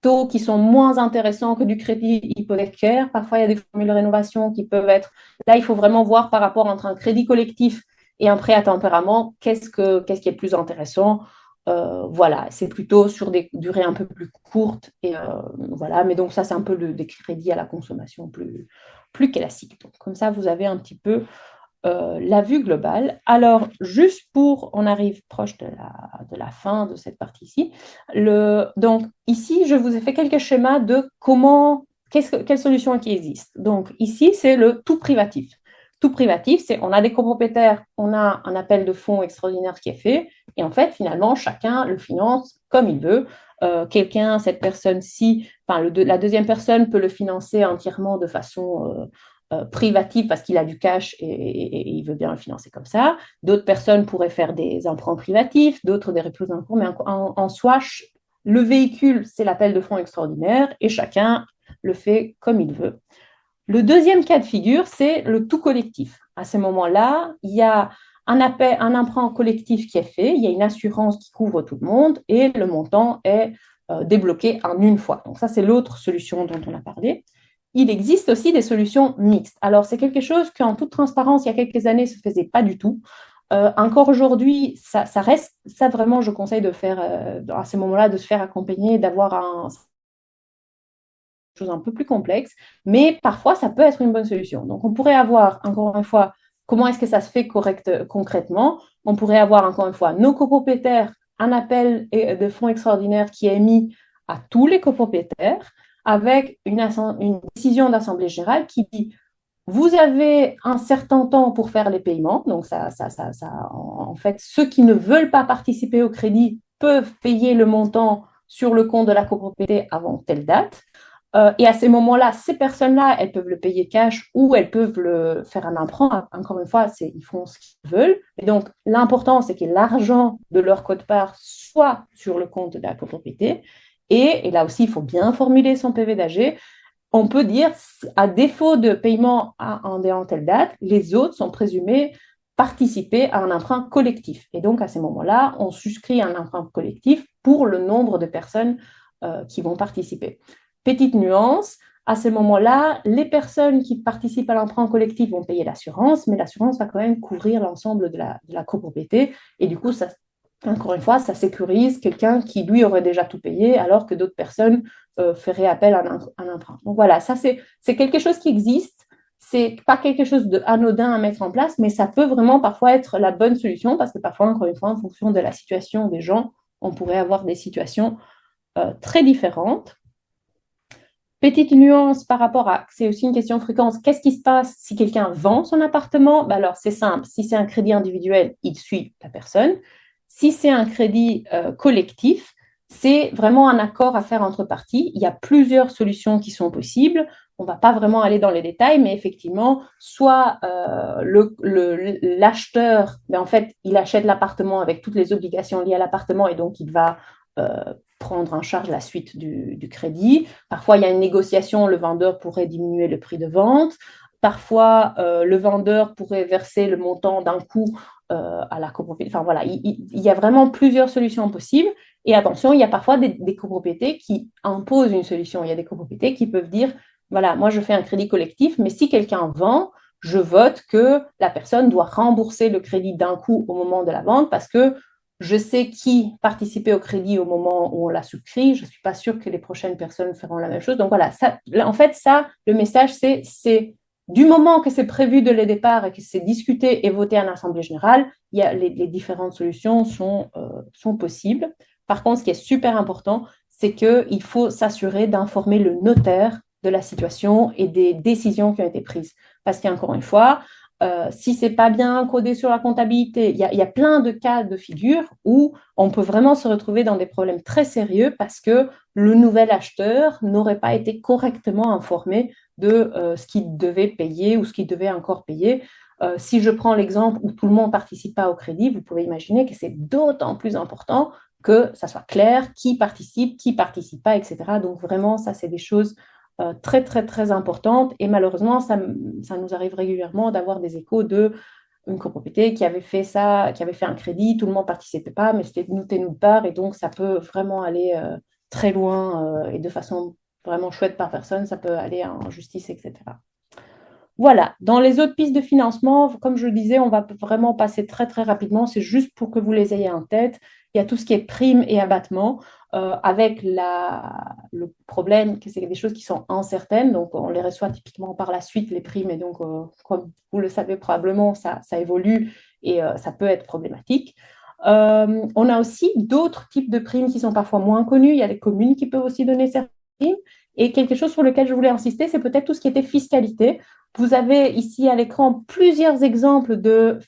taux qui sont moins intéressants que du crédit hypothécaire. Parfois, il y a des formules de rénovation qui peuvent être... Là, il faut vraiment voir par rapport entre un crédit collectif et un prêt à tempérament, qu'est-ce qui est plus intéressant. Voilà, c'est plutôt sur des durées un peu plus courtes. Et voilà, mais donc ça, c'est un peu des crédits à la consommation plus classiques. Donc, comme ça, vous avez un petit peu la vue globale. Alors, on arrive proche de la fin de cette partie-ci. Donc, ici, je vous ai fait quelques schémas de quelles solutions qui existent. Donc, ici, c'est le tout privatif. Tout privatif, c'est on a des copropriétaires, on a un appel de fonds extraordinaire qui est fait, et en fait, finalement, chacun le finance comme il veut. Cette personne-ci, la deuxième personne peut le financer entièrement de façon privative parce qu'il a du cash et il veut bien le financer comme ça. D'autres personnes pourraient faire des emprunts privatifs, d'autres des repos d'impôts, mais en soi, le véhicule, c'est l'appel de fonds extraordinaire et chacun le fait comme il veut. Le deuxième cas de figure, c'est le tout collectif. À ce moment-là, il y a un emprunt collectif qui est fait, il y a une assurance qui couvre tout le monde et le montant est débloqué en une fois. Donc ça, c'est l'autre solution dont on a parlé. Il existe aussi des solutions mixtes. Alors, c'est quelque chose qu'en toute transparence, il y a quelques années, ne se faisait pas du tout. Encore aujourd'hui, ça reste, ça vraiment, je conseille de faire à ce moment-là, de se faire accompagner, d'avoir un chose un peu plus complexe, mais parfois, ça peut être une bonne solution. Donc, on pourrait avoir, encore une fois, comment est-ce que ça se fait concrètement? On pourrait avoir, encore une fois, nos copropriétaires, un appel de fonds extraordinaires qui est émis à tous les copropriétaires avec une décision d'Assemblée générale qui dit vous avez un certain temps pour faire les paiements. Donc, en fait, ceux qui ne veulent pas participer au crédit peuvent payer le montant sur le compte de la copropriété avant telle date. Et à ces moments-là, ces personnes-là, elles peuvent le payer cash ou elles peuvent le faire un emprunt. Encore une fois, ils font ce qu'ils veulent. Et donc, l'important, c'est que l'argent de leur quote-part soit sur le compte de la copropriété. Et là aussi, il faut bien formuler son PV d'AG. On peut dire, à défaut de paiement en telle date, les autres sont présumés participer à un emprunt collectif. Et donc, à ces moments-là, on souscrit un emprunt collectif pour le nombre de personnes qui vont participer. Petite nuance, à ce moment-là, les personnes qui participent à l'emprunt collectif vont payer l'assurance, mais l'assurance va quand même couvrir l'ensemble de la copropriété. Et du coup, ça, encore une fois, ça sécurise quelqu'un qui, lui, aurait déjà tout payé, alors que d'autres personnes feraient appel à un emprunt. Donc voilà, ça, c'est quelque chose qui existe. C'est pas quelque chose d'anodin à mettre en place, mais ça peut vraiment parfois être la bonne solution, parce que parfois, encore une fois, en fonction de la situation des gens, on pourrait avoir des situations très différentes. Petite nuance par rapport à, c'est aussi une question fréquente, qu'est-ce qui se passe si quelqu'un vend son appartement? Ben alors, c'est simple, si c'est un crédit individuel, il suit la personne. Si c'est un crédit collectif, c'est vraiment un accord à faire entre parties. Il y a plusieurs solutions qui sont possibles. On ne va pas vraiment aller dans les détails, mais effectivement, soit l'acheteur, ben en fait, il achète l'appartement avec toutes les obligations liées à l'appartement et donc il va prendre en charge la suite du crédit. Parfois, il y a une négociation, le vendeur pourrait diminuer le prix de vente. Parfois, le vendeur pourrait verser le montant d'un coup à la copropriété. Enfin voilà, il y a vraiment plusieurs solutions possibles. Et attention, il y a parfois des copropriétés qui imposent une solution. Il y a des copropriétés qui peuvent dire, voilà, moi je fais un crédit collectif, mais si quelqu'un vend, je vote que la personne doit rembourser le crédit d'un coup au moment de la vente parce que je sais qui participait au crédit au moment où on l'a souscrit. Je ne suis pas sûre que les prochaines personnes feront la même chose. Donc voilà, ça, en fait, ça, le message, c'est du moment que c'est prévu dès le départ et que c'est discuté et voté en Assemblée générale, il y a les différentes solutions sont possibles. Par contre, ce qui est super important, c'est qu'il faut s'assurer d'informer le notaire de la situation et des décisions qui ont été prises. Parce qu'encore une fois, si c'est pas bien codé sur la comptabilité, il y a plein de cas de figure où on peut vraiment se retrouver dans des problèmes très sérieux parce que le nouvel acheteur n'aurait pas été correctement informé de ce qu'il devait payer ou ce qu'il devait encore payer. Si je prends l'exemple où tout le monde ne participe pas au crédit, vous pouvez imaginer que c'est d'autant plus important que ça soit clair qui participe pas, etc. Donc vraiment, ça, c'est des choses très, très, très importante. Et malheureusement, ça nous arrive régulièrement d'avoir des échos de une copropriété qui avait fait ça, qui avait fait un crédit, tout le monde ne participait pas, mais c'était noté nulle part. Et donc, ça peut vraiment aller très loin et de façon vraiment chouette par personne. Ça peut aller en justice, etc. Voilà, dans les autres pistes de financement, comme je le disais, on va vraiment passer très très rapidement. C'est juste pour que vous les ayez en tête. Il y a tout ce qui est primes et abattements, avec le problème que c'est des choses qui sont incertaines. Donc, on les reçoit typiquement par la suite, les primes. Et donc, comme vous le savez probablement, ça évolue et ça peut être problématique. On a aussi d'autres types de primes qui sont parfois moins connus. Il y a les communes qui peuvent aussi donner certaines primes. Et quelque chose sur lequel je voulais insister, c'est peut-être tout ce qui était fiscalité. Vous avez ici à l'écran plusieurs exemples de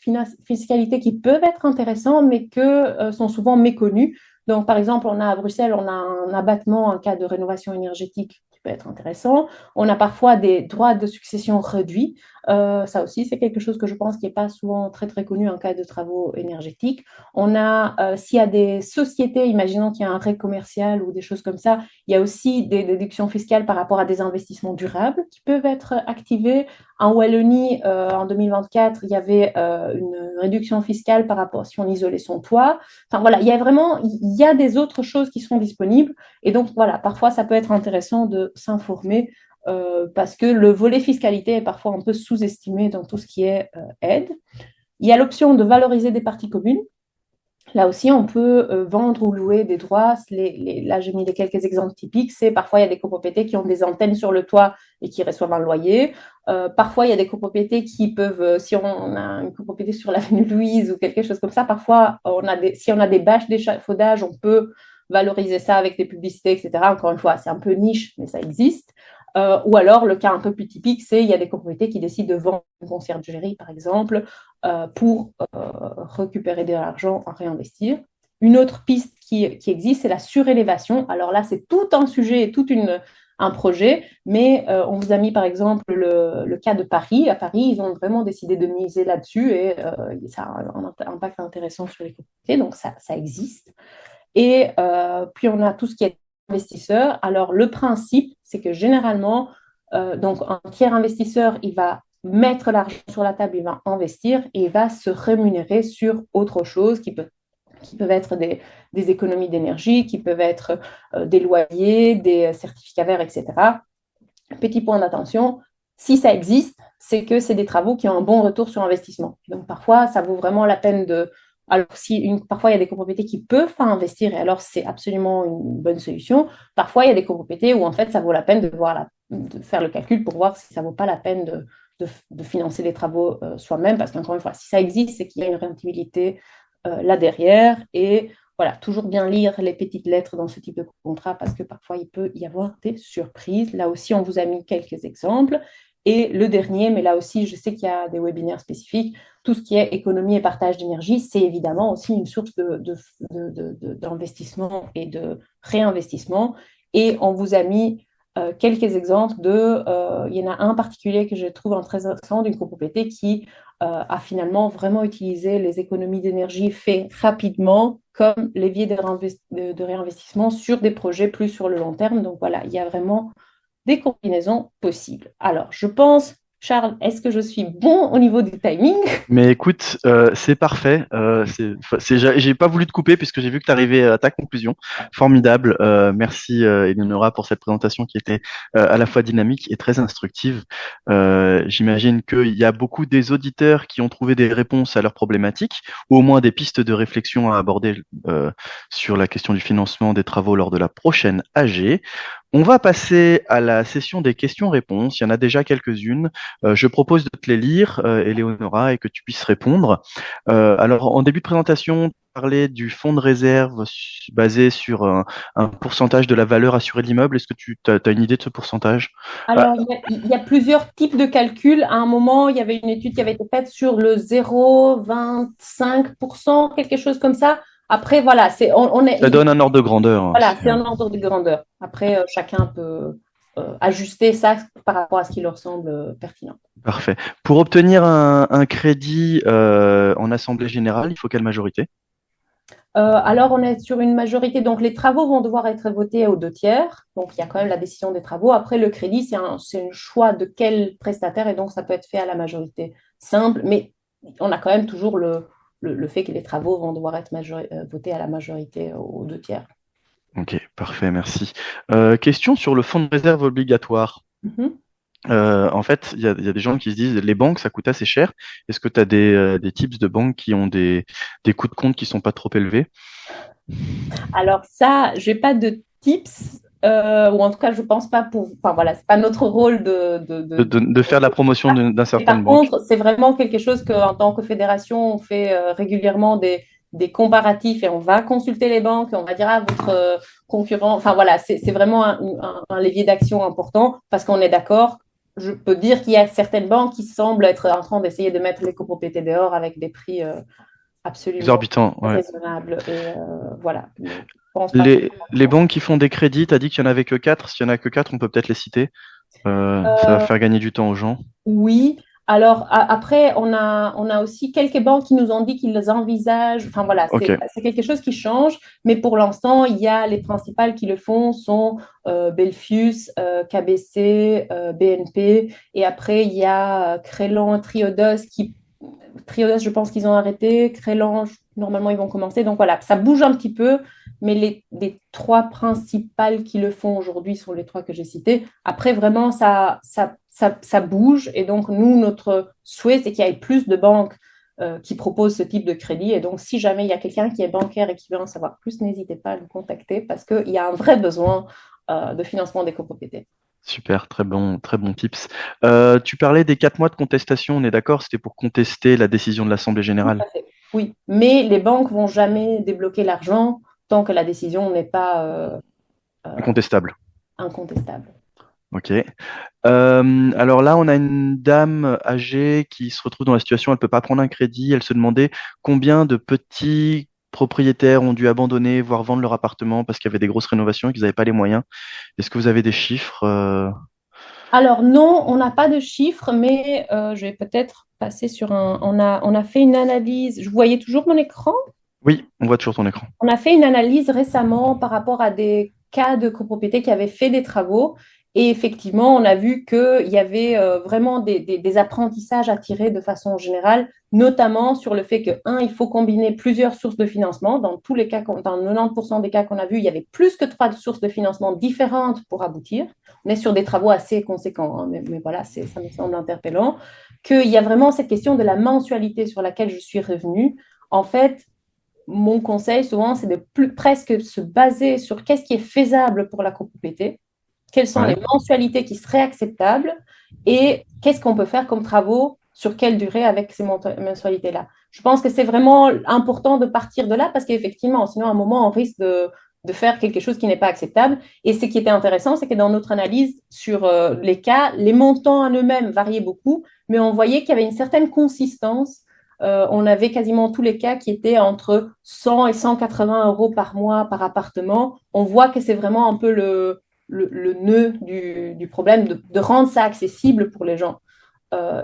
fiscalité qui peuvent être intéressants, mais que sont souvent méconnus. Donc, par exemple, on a à Bruxelles, on a un abattement en cas de rénovation énergétique qui peut être intéressant. On a parfois des droits de succession réduits. Ça aussi, c'est quelque chose que je pense qui n'est pas souvent très, très connu en cas de travaux énergétiques. On a, s'il y a des sociétés, imaginons qu'il y a un arrêt commercial ou des choses comme ça, il y a aussi des déductions fiscales par rapport à des investissements durables qui peuvent être activés. En Wallonie, en 2024, il y avait une réduction fiscale par rapport si on isolait son toit. Enfin voilà, il y a des autres choses qui sont disponibles. Et donc voilà, parfois ça peut être intéressant de s'informer parce que le volet fiscalité est parfois un peu sous-estimé dans tout ce qui est aide. Il y a l'option de valoriser des parties communes. Là aussi, on peut vendre ou louer des droits. Là, j'ai mis les quelques exemples typiques. C'est parfois, il y a des copropriétés qui ont des antennes sur le toit et qui reçoivent un loyer. Parfois, il y a des copropriétés qui peuvent, si on a une copropriété sur l'avenue Louise ou quelque chose comme ça, parfois, si on a des bâches d'échafaudage, on peut valoriser ça avec des publicités, etc. Encore une fois, c'est un peu niche, mais ça existe. Ou alors, le cas un peu plus typique, c'est il y a des copropriétés qui décident de vendre une conciergerie, par exemple, pour récupérer de l'argent, en réinvestir. Une autre piste qui existe, c'est la surélévation. Alors là, c'est tout un sujet et un projet, mais on vous a mis par exemple le cas de Paris. À Paris, ils ont vraiment décidé de miser là-dessus et ça a un impact intéressant sur les communautés, donc ça existe. Et puis on a tout ce qui est investisseur. Alors le principe, c'est que généralement, donc un tiers investisseur, il va mettre l'argent sur la table, il va investir et il va se rémunérer sur autre chose qui peuvent être des économies d'énergie, qui peuvent être des loyers, des certificats verts, etc. Petit point d'attention, si ça existe, c'est que c'est des travaux qui ont un bon retour sur investissement. Donc parfois, ça vaut vraiment la peine de... Alors parfois, il y a des copropriétés qui peuvent pas investir et alors c'est absolument une bonne solution. Parfois, il y a des copropriétés où en fait, ça vaut la peine de faire le calcul pour voir si ça vaut pas la peine de financer les travaux soi-même parce qu'encore une fois, si ça existe, c'est qu'il y a une rentabilité là derrière et voilà, toujours bien lire les petites lettres dans ce type de contrat parce que parfois il peut y avoir des surprises. Là aussi, on vous a mis quelques exemples. Et le dernier, mais là aussi, je sais qu'il y a des webinaires spécifiques, tout ce qui est économie et partage d'énergie, c'est évidemment aussi une source d'investissement et de réinvestissement. Et on vous a mis quelques exemples il y en a un particulier que je trouve très intéressant d'une copropriété qui a finalement vraiment utilisé les économies d'énergie faites rapidement comme levier de réinvestissement sur des projets plus sur le long terme. Donc voilà, il y a vraiment des combinaisons possibles. Alors, je pense, Charles, est-ce que je suis bon au niveau du timing? Mais écoute, c'est parfait. J'ai pas voulu te couper puisque j'ai vu que tu arrivais à ta conclusion. Formidable. Merci, Eleonora, pour cette présentation qui était à la fois dynamique et très instructive. J'imagine qu'il y a beaucoup des auditeurs qui ont trouvé des réponses à leurs problématiques, ou au moins des pistes de réflexion à aborder sur la question du financement des travaux lors de la prochaine AG. On va passer à la session des questions-réponses. Il y en a déjà quelques-unes. Je propose de te les lire, Éléonora, et que tu puisses répondre. Alors, en début de présentation, tu parlais du fonds de réserve basé sur un pourcentage de la valeur assurée de l'immeuble. Est-ce que tu as une idée de ce pourcentage? Ah, Alors, il y a plusieurs types de calculs. À un moment, il y avait une étude qui avait été faite sur le 0,25%, quelque chose comme ça. Après, voilà, ça donne un ordre de grandeur, hein, voilà, c'est un ordre de grandeur. Après, chacun peut ajuster ça par rapport à ce qui leur semble pertinent. Parfait. Pour obtenir un crédit en assemblée générale, il faut quelle majorité? Alors, on est sur une majorité. Donc, les travaux vont devoir être votés aux 2 tiers. Donc, il y a quand même la décision des travaux. Après, le crédit, c'est un choix de quel prestataire et donc ça peut être fait à la majorité simple. Mais on a quand même toujours le fait que les travaux vont devoir être votés à la majorité aux 2 tiers. Ok, parfait, merci. Question sur le fonds de réserve obligatoire. Mhm. En fait, il y a des gens qui se disent les banques, ça coûte assez cher. Est-ce que tu as des tips de banques qui ont des coûts de compte qui sont pas trop élevés? Alors ça, j'ai pas de tips, ou en tout cas, je pense pas pour. Enfin voilà, c'est pas notre rôle De faire la promotion d'un Et certaine par banque. contre, c'est vraiment quelque chose qu'en tant que fédération, on fait régulièrement des comparatifs et on va consulter les banques, et on va dire à votre concurrent. Enfin voilà, c'est vraiment un levier d'action important parce qu'on est d'accord. Je peux dire qu'il y a certaines banques qui semblent être en train d'essayer de mettre les copropriétés dehors avec des prix absolument Exorbitant, ouais. raisonnables. Et voilà, mais je pense pas. Les banques qui font des crédits, tu as dit qu'il y en avait que 4. S'il y en a que 4, on peut peut-être les citer. Ça va Euh, faire gagner du temps aux gens. Oui, alors après, on a aussi quelques banques qui nous ont dit qu'ils envisagent, enfin voilà, Ok, c'est quelque chose qui change, mais pour l'instant, il y a les principales qui le font sont Belfius, KBC, BNP, et après, il y a Crélan, Triodos, je pense qu'ils ont arrêté. Crélan, normalement, ils vont commencer. Donc voilà, ça bouge un petit peu, mais les trois principales qui le font aujourd'hui sont les trois que j'ai cités. Après, vraiment, ça bouge. Et donc, nous, notre souhait, c'est qu'il y ait plus de banques qui proposent ce type de crédit. Et donc, si jamais il y a quelqu'un qui est bancaire et qui veut en savoir plus, n'hésitez pas à le contacter parce qu'il y a un vrai besoin de financement des copropriétés. Super, très bon tips. Tu parlais des 4 mois de contestation, on est d'accord, c'était pour contester la décision de l'Assemblée Tout générale. à fait. Oui, mais les banques vont jamais débloquer l'argent tant que la décision n'est pas Incontestable. incontestable. Ok. Alors là, on a une dame âgée qui se retrouve dans la situation, elle peut pas prendre un crédit. Elle se demandait combien de petits propriétaires ont dû abandonner, voire vendre leur appartement parce qu'il y avait des grosses rénovations et qu'ils n'avaient pas les moyens. Est-ce que vous avez des chiffres? Alors non, on n'a pas de chiffres, mais je vais peut-être passer sur un... on a fait une analyse. Je voyais toujours mon écran. Oui, on voit toujours ton écran. On a fait une analyse récemment par rapport à des cas de copropriété qui avaient fait des travaux. Et effectivement, on a vu qu'il y avait vraiment des apprentissages à tirer de façon générale, notamment sur le fait que, un, il faut combiner plusieurs sources de financement. Dans tous les cas, dans 90% des cas qu'on a vus, il y avait plus que 3 sources de financement différentes pour aboutir. On est sur des travaux assez conséquents, hein, mais voilà, ça me semble interpellant. Qu'il y a vraiment cette question de la mensualité sur laquelle je suis revenue. En fait, mon conseil souvent, c'est de presque se baser sur qu'est-ce qui est faisable pour la copropriété, quelles sont Ouais. les mensualités qui seraient acceptables et qu'est-ce qu'on peut faire comme travaux sur quelle durée avec ces mensualités-là. Je pense que c'est vraiment important de partir de là parce qu'effectivement, sinon, à un moment, on risque de faire quelque chose qui n'est pas acceptable. Et ce qui était intéressant, c'est que dans notre analyse sur les cas, les montants en eux-mêmes variaient beaucoup, mais on voyait qu'il y avait une certaine consistance. On avait quasiment tous les cas qui étaient entre 100 et 180 euros par mois par appartement. On voit que c'est vraiment un peu le nœud du problème de rendre ça accessible pour les gens.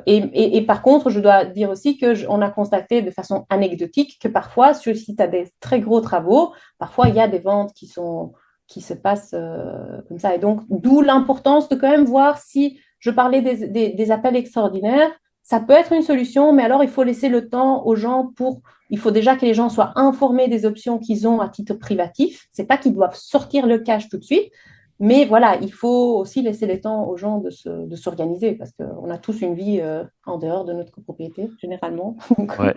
Et par contre, je dois dire aussi qu'on a constaté de façon anecdotique que parfois, si tu as des très gros travaux, parfois il y a des ventes qui se passent comme ça. Et donc, d'où l'importance de quand même voir si je parlais des appels extraordinaires, ça peut être une solution, mais alors il faut laisser le temps aux gens pour. Il faut déjà que les gens soient informés des options qu'ils ont à titre privatif. C'est pas qu'ils doivent sortir le cash tout de suite, mais voilà, il faut aussi laisser le temps aux gens de s'organiser parce qu'on a tous une vie en dehors de notre copropriété, généralement. Donc, Ouais.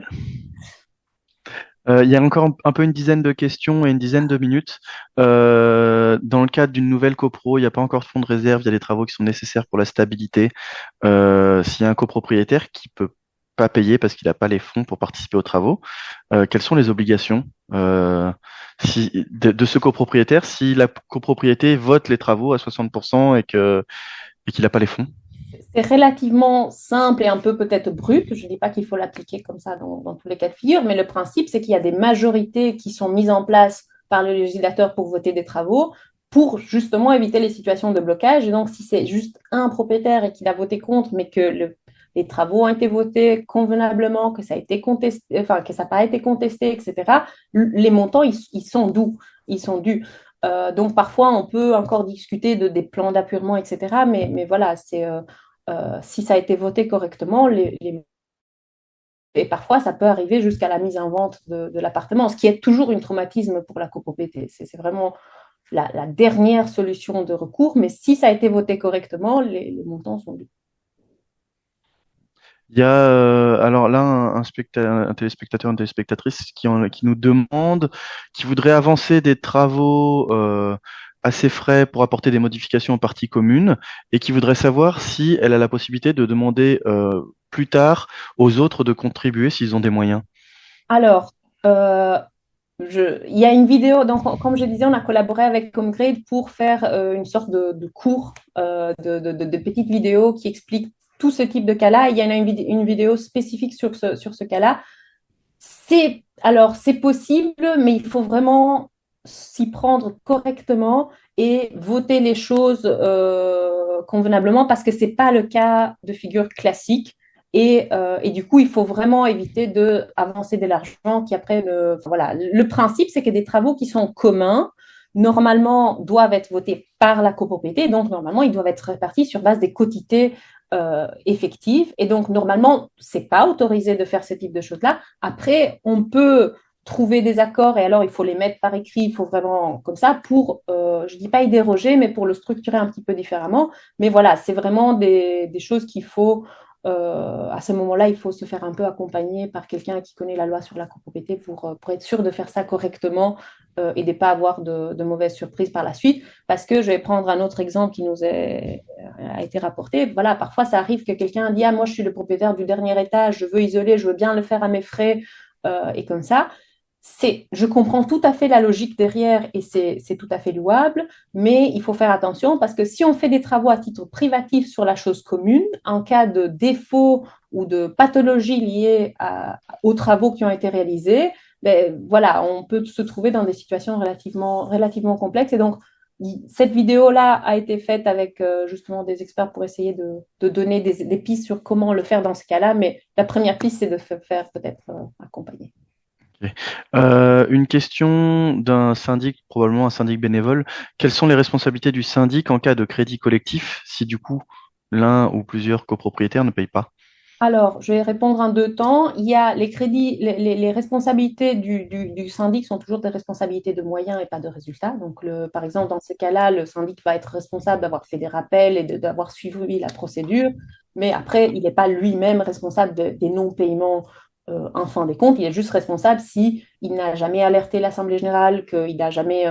Il y a encore un peu une dizaine de questions et une dizaine de minutes. Dans le cadre d'une nouvelle copro, il n'y a pas encore de fonds de réserve, il y a des travaux qui sont nécessaires pour la stabilité. S'il y a un copropriétaire qui peut pas payer parce qu'il n'a pas les fonds pour participer aux travaux, quelles sont les obligations de ce copropriétaire si la copropriété vote les travaux à 60% et qu'il n'a pas les fonds? c'est relativement simple et un peu peut-être brut. Je ne dis pas qu'il faut l'appliquer comme ça dans tous les cas de figure, mais le principe, c'est qu'il y a des majorités qui sont mises en place par le législateur pour voter des travaux pour justement éviter les situations de blocage. Et donc, si c'est juste un propriétaire et qu'il a voté contre, mais que les travaux ont été votés convenablement, que ça a été contesté, enfin, que ça n'a pas été contesté, etc., les montants, ils sont doux, ils sont dus. Donc parfois, on peut encore discuter des plans d'appurement, etc. Mais voilà, si ça a été voté correctement, et parfois ça peut arriver jusqu'à la mise en vente de l'appartement, ce qui est toujours un traumatisme pour la copropriété. C'est vraiment la dernière solution de recours, mais si ça a été voté correctement, les montants sont dus. Il y a alors là un téléspectateur, une téléspectatrice qui nous demande, qui voudrait avancer des travaux assez frais pour apporter des modifications aux parties communes et qui voudrait savoir si elle a la possibilité de demander plus tard aux autres de contribuer s'ils ont des moyens. Alors, il y a une vidéo, donc, comme je disais, on a collaboré avec Comgrade pour faire une sorte de cours, de petites vidéos qui expliquent tout ce type de cas-là. Il y en a une vidéo spécifique sur ce cas-là. C'est possible, mais il faut vraiment s'y prendre correctement et voter les choses convenablement parce que ce n'est pas le cas de figure classique. Et du coup, il faut vraiment éviter d'avancer de l'argent qui après enfin, voilà. Le principe, c'est que des travaux qui sont communs, normalement, doivent être votés par la copropriété. Donc, normalement, ils doivent être répartis sur base des quotités effectives. Et donc, normalement, c'est pas autorisé de faire ce type de choses-là. Après, on peut trouver des accords et alors il faut les mettre par écrit, il faut vraiment comme ça pour, je dis pas y déroger, mais pour le structurer un petit peu différemment. Mais voilà, c'est vraiment des choses qu'il faut à ce moment-là, il faut se faire un peu accompagner par quelqu'un qui connaît la loi sur la copropriété pour être sûr de faire ça correctement et de ne pas avoir de mauvaises surprises par la suite. Parce que je vais prendre un autre exemple qui a été rapporté. Voilà, parfois, ça arrive que quelqu'un dit, ah, moi, je suis le propriétaire du dernier étage, je veux isoler, je veux bien le faire à mes frais, et comme ça. Je comprends tout à fait la logique derrière et c'est tout à fait louable, mais il faut faire attention parce que si on fait des travaux à titre privatif sur la chose commune, en cas de défaut ou de pathologie liée aux travaux qui ont été réalisés, ben, voilà, on peut se trouver dans des situations relativement complexes. Et donc, cette vidéo-là a été faite avec justement des experts pour essayer de donner des pistes sur comment le faire dans ce cas-là, mais la première piste, c'est de se faire peut-être accompagner. Ok. Une question d'un syndic, probablement un syndic bénévole. Quelles sont les responsabilités du syndic en cas de crédit collectif si du coup l'un ou plusieurs copropriétaires ne payent pas? Alors, je vais répondre en deux temps. Il y a les crédits, les responsabilités du syndic sont toujours des responsabilités de moyens et pas de résultats. Donc, par exemple, dans ce cas-là, le syndic va être responsable d'avoir fait des rappels et d'avoir suivi la procédure. Mais après, il n'est pas lui-même responsable des non-paiements en fin des comptes. Il est juste responsable si il n'a jamais alerté l'Assemblée générale, qu'il n'a jamais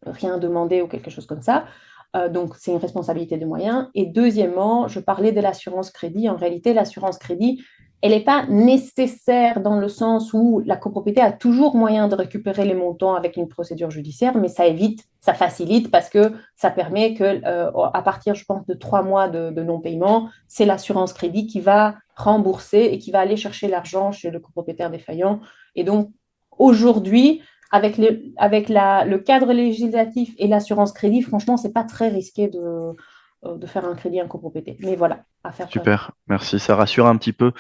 rien demandé ou quelque chose comme ça. Donc, c'est une responsabilité de moyens. Et deuxièmement, je parlais de l'assurance crédit. En réalité, l'assurance crédit, elle n'est pas nécessaire dans le sens où la copropriété a toujours moyen de récupérer les montants avec une procédure judiciaire, mais ça évite, ça facilite parce que ça permet que, à partir, je pense, de 3 mois de non-paiement, c'est l'assurance crédit qui va rembourser et qui va aller chercher l'argent chez le copropriétaire défaillant. Et donc, aujourd'hui, avec le cadre législatif et l'assurance crédit, franchement, c'est pas très risqué de faire un crédit en copropriété. Mais voilà, à faire. Super, merci, ça rassure un petit peu.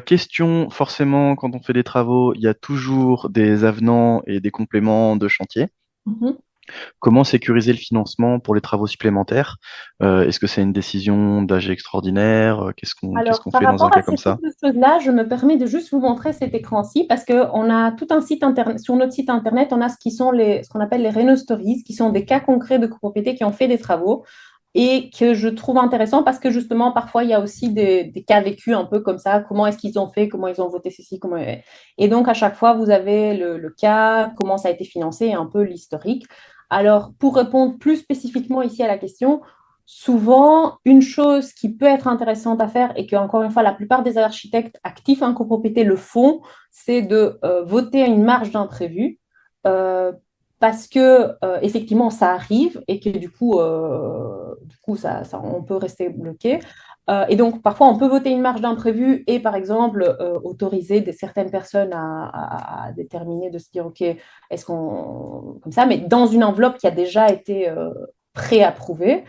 Question, forcément, quand on fait des travaux, il y a toujours des avenants et des compléments de chantier. Mhm. Comment sécuriser le financement pour les travaux supplémentaires? Est-ce que c'est une décision d'âge extraordinaire? Qu'est-ce Alors, qu'on par fait dans un rapport à cas comme ces ça? types de choses-là, je me permets de juste vous montrer cet écran-ci parce qu'on a tout un site internet. Sur notre site internet, on a ce qu'on appelle les Reno Stories, qui sont des cas concrets de copropriétés qui ont fait des travaux et que je trouve intéressant parce que justement, parfois, il y a aussi des cas vécus un peu comme ça. Comment est-ce qu'ils ont fait? Comment ils ont voté ceci? Et donc, à chaque fois, vous avez le cas, comment ça a été financé et un peu l'historique. Alors, pour répondre plus spécifiquement ici à la question, souvent, une chose qui peut être intéressante à faire et que, encore une fois, la plupart des architectes actifs en copropriété le font, c'est de voter une marge d'imprévu. Euh, Parce que effectivement ça arrive et que du coup on peut rester bloqué. Et donc parfois on peut voter une marge d'imprévu et par exemple autoriser certaines personnes à déterminer de se dire ok est-ce qu'on comme ça mais dans une enveloppe qui a déjà été préapprouvée.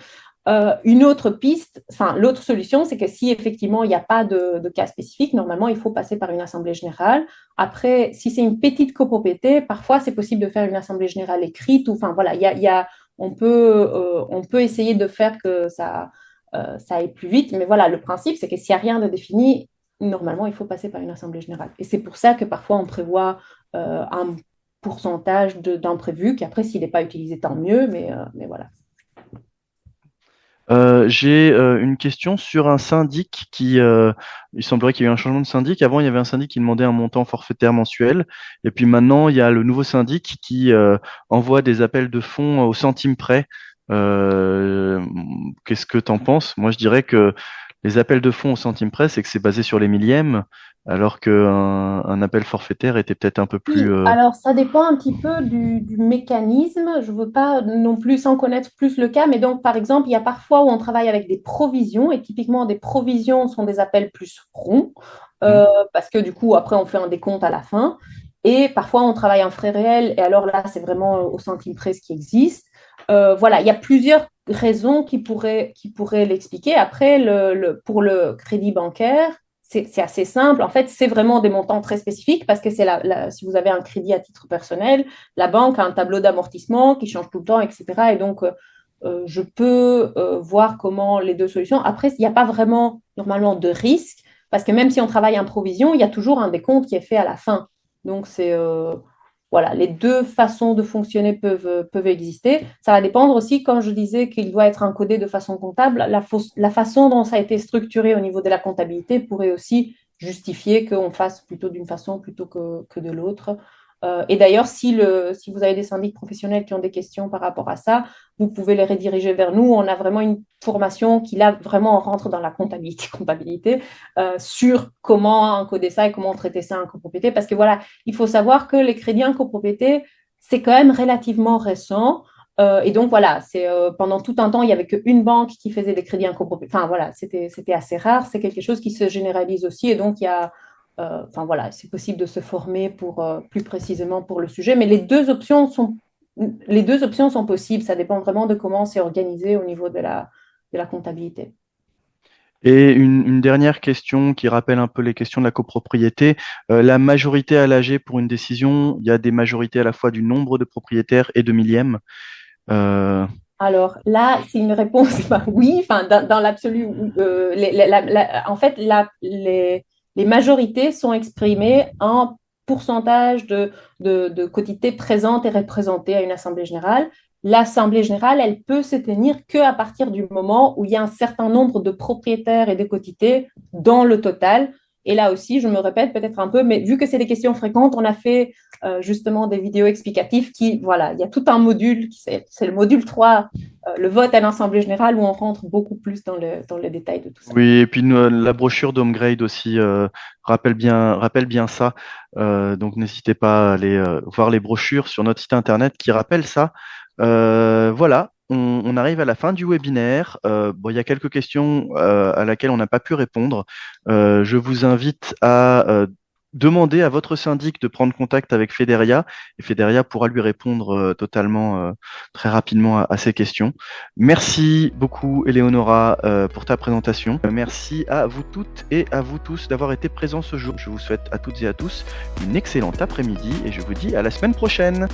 Une autre piste, enfin l'autre solution, c'est que si effectivement il n'y a pas de cas spécifique, normalement il faut passer par une assemblée générale. Après, si c'est une petite copropriété, parfois c'est possible de faire une assemblée générale écrite. Ou, enfin voilà, on peut essayer de faire que ça aille plus vite. Mais voilà, le principe, c'est que s'il n'y a rien de défini, normalement il faut passer par une assemblée générale. Et c'est pour ça que parfois on prévoit un pourcentage d'imprévu, qu'après s'il n'est pas utilisé, tant mieux. Mais voilà. J'ai une question sur un syndic il semblerait qu'il y ait eu un changement de syndic. Avant, il y avait un syndic qui demandait un montant forfaitaire mensuel, et puis maintenant, il y a le nouveau syndic qui envoie des appels de fonds au centime près. Euh, Qu'est-ce que tu en penses? Moi, je dirais que les appels de fonds au centime près, c'est que c'est basé sur les millièmes, alors qu'un appel forfaitaire était peut-être un peu plus. Oui, alors ça dépend un petit peu du mécanisme. Je ne veux pas non plus sans connaître plus le cas, mais donc par exemple, il y a parfois où on travaille avec des provisions, et typiquement des provisions sont des appels plus ronds, Hmm. euh, parce que du coup, après, on fait un décompte à la fin. Et parfois, on travaille en frais réels, et alors là, c'est vraiment au centime près ce qui existe. Voilà, il y a plusieurs raisons qui pourraient l'expliquer. Après, pour le crédit bancaire, c'est assez simple. En fait, c'est vraiment des montants très spécifiques parce que si vous avez un crédit à titre personnel, la banque a un tableau d'amortissement qui change tout le temps, etc. Et donc, je peux voir comment les deux solutions. Après, il n'y a pas vraiment normalement de risque parce que même si on travaille en provision, il y a toujours un décompte qui est fait à la fin. Donc, voilà, les deux façons de fonctionner peuvent exister. Ça va dépendre aussi, comme je disais, qu'il doit être encodé de façon comptable. La façon dont ça a été structuré au niveau de la comptabilité pourrait aussi justifier qu'on fasse plutôt d'une façon plutôt que de l'autre. Et d'ailleurs, si vous avez des syndics professionnels qui ont des questions par rapport à ça, vous pouvez les rediriger vers nous. On a vraiment une formation qui, là, vraiment rentre dans la comptabilité sur comment encoder ça et comment traiter ça en copropriété. Parce que voilà, il faut savoir que les crédits en copropriété, c'est quand même relativement récent. Et donc voilà, pendant tout un temps, il n'y avait qu'une banque qui faisait des crédits en copropriété. Enfin voilà, c'était assez rare. C'est quelque chose qui se généralise aussi. Et donc il y a enfin voilà, c'est possible de se former pour plus précisément pour le sujet, mais les deux options sont possibles. Ça dépend vraiment de comment c'est organisé au niveau de la comptabilité. Et une dernière question qui rappelle un peu les questions de la copropriété. La majorité à l'AG pour une décision, il y a des majorités à la fois du nombre de propriétaires et de millièmes. Euh, Alors là, c'est une réponse bah, oui, enfin, dans l'absolu. En fait, les majorités sont exprimées en pourcentage de quotités présentes et représentées à une assemblée générale. L'assemblée générale, elle peut se tenir qu'à partir du moment où il y a un certain nombre de propriétaires et de quotités dans le total. Et là aussi, je me répète peut-être un peu, mais vu que c'est des questions fréquentes, on a fait justement des vidéos explicatives qui, voilà, il y a tout un module, c'est le module 3, le vote à l'Assemblée générale, où on rentre beaucoup plus dans le détail de tout ça. oui, et puis la brochure d'Homegrade aussi rappelle bien ça. Donc n'hésitez pas à aller voir les brochures sur notre site internet qui rappellent ça. Voilà, on arrive à la fin du webinaire. Bon, il y a quelques questions à laquelle on n'a pas pu répondre. Je vous invite à demander à votre syndic de prendre contact avec Federia et Federia pourra lui répondre totalement très rapidement à ces questions. Merci beaucoup, Eleonora, pour ta présentation. Merci à vous toutes et à vous tous d'avoir été présents ce jour. Je vous souhaite à toutes et à tous une excellente après-midi et je vous dis à la semaine prochaine.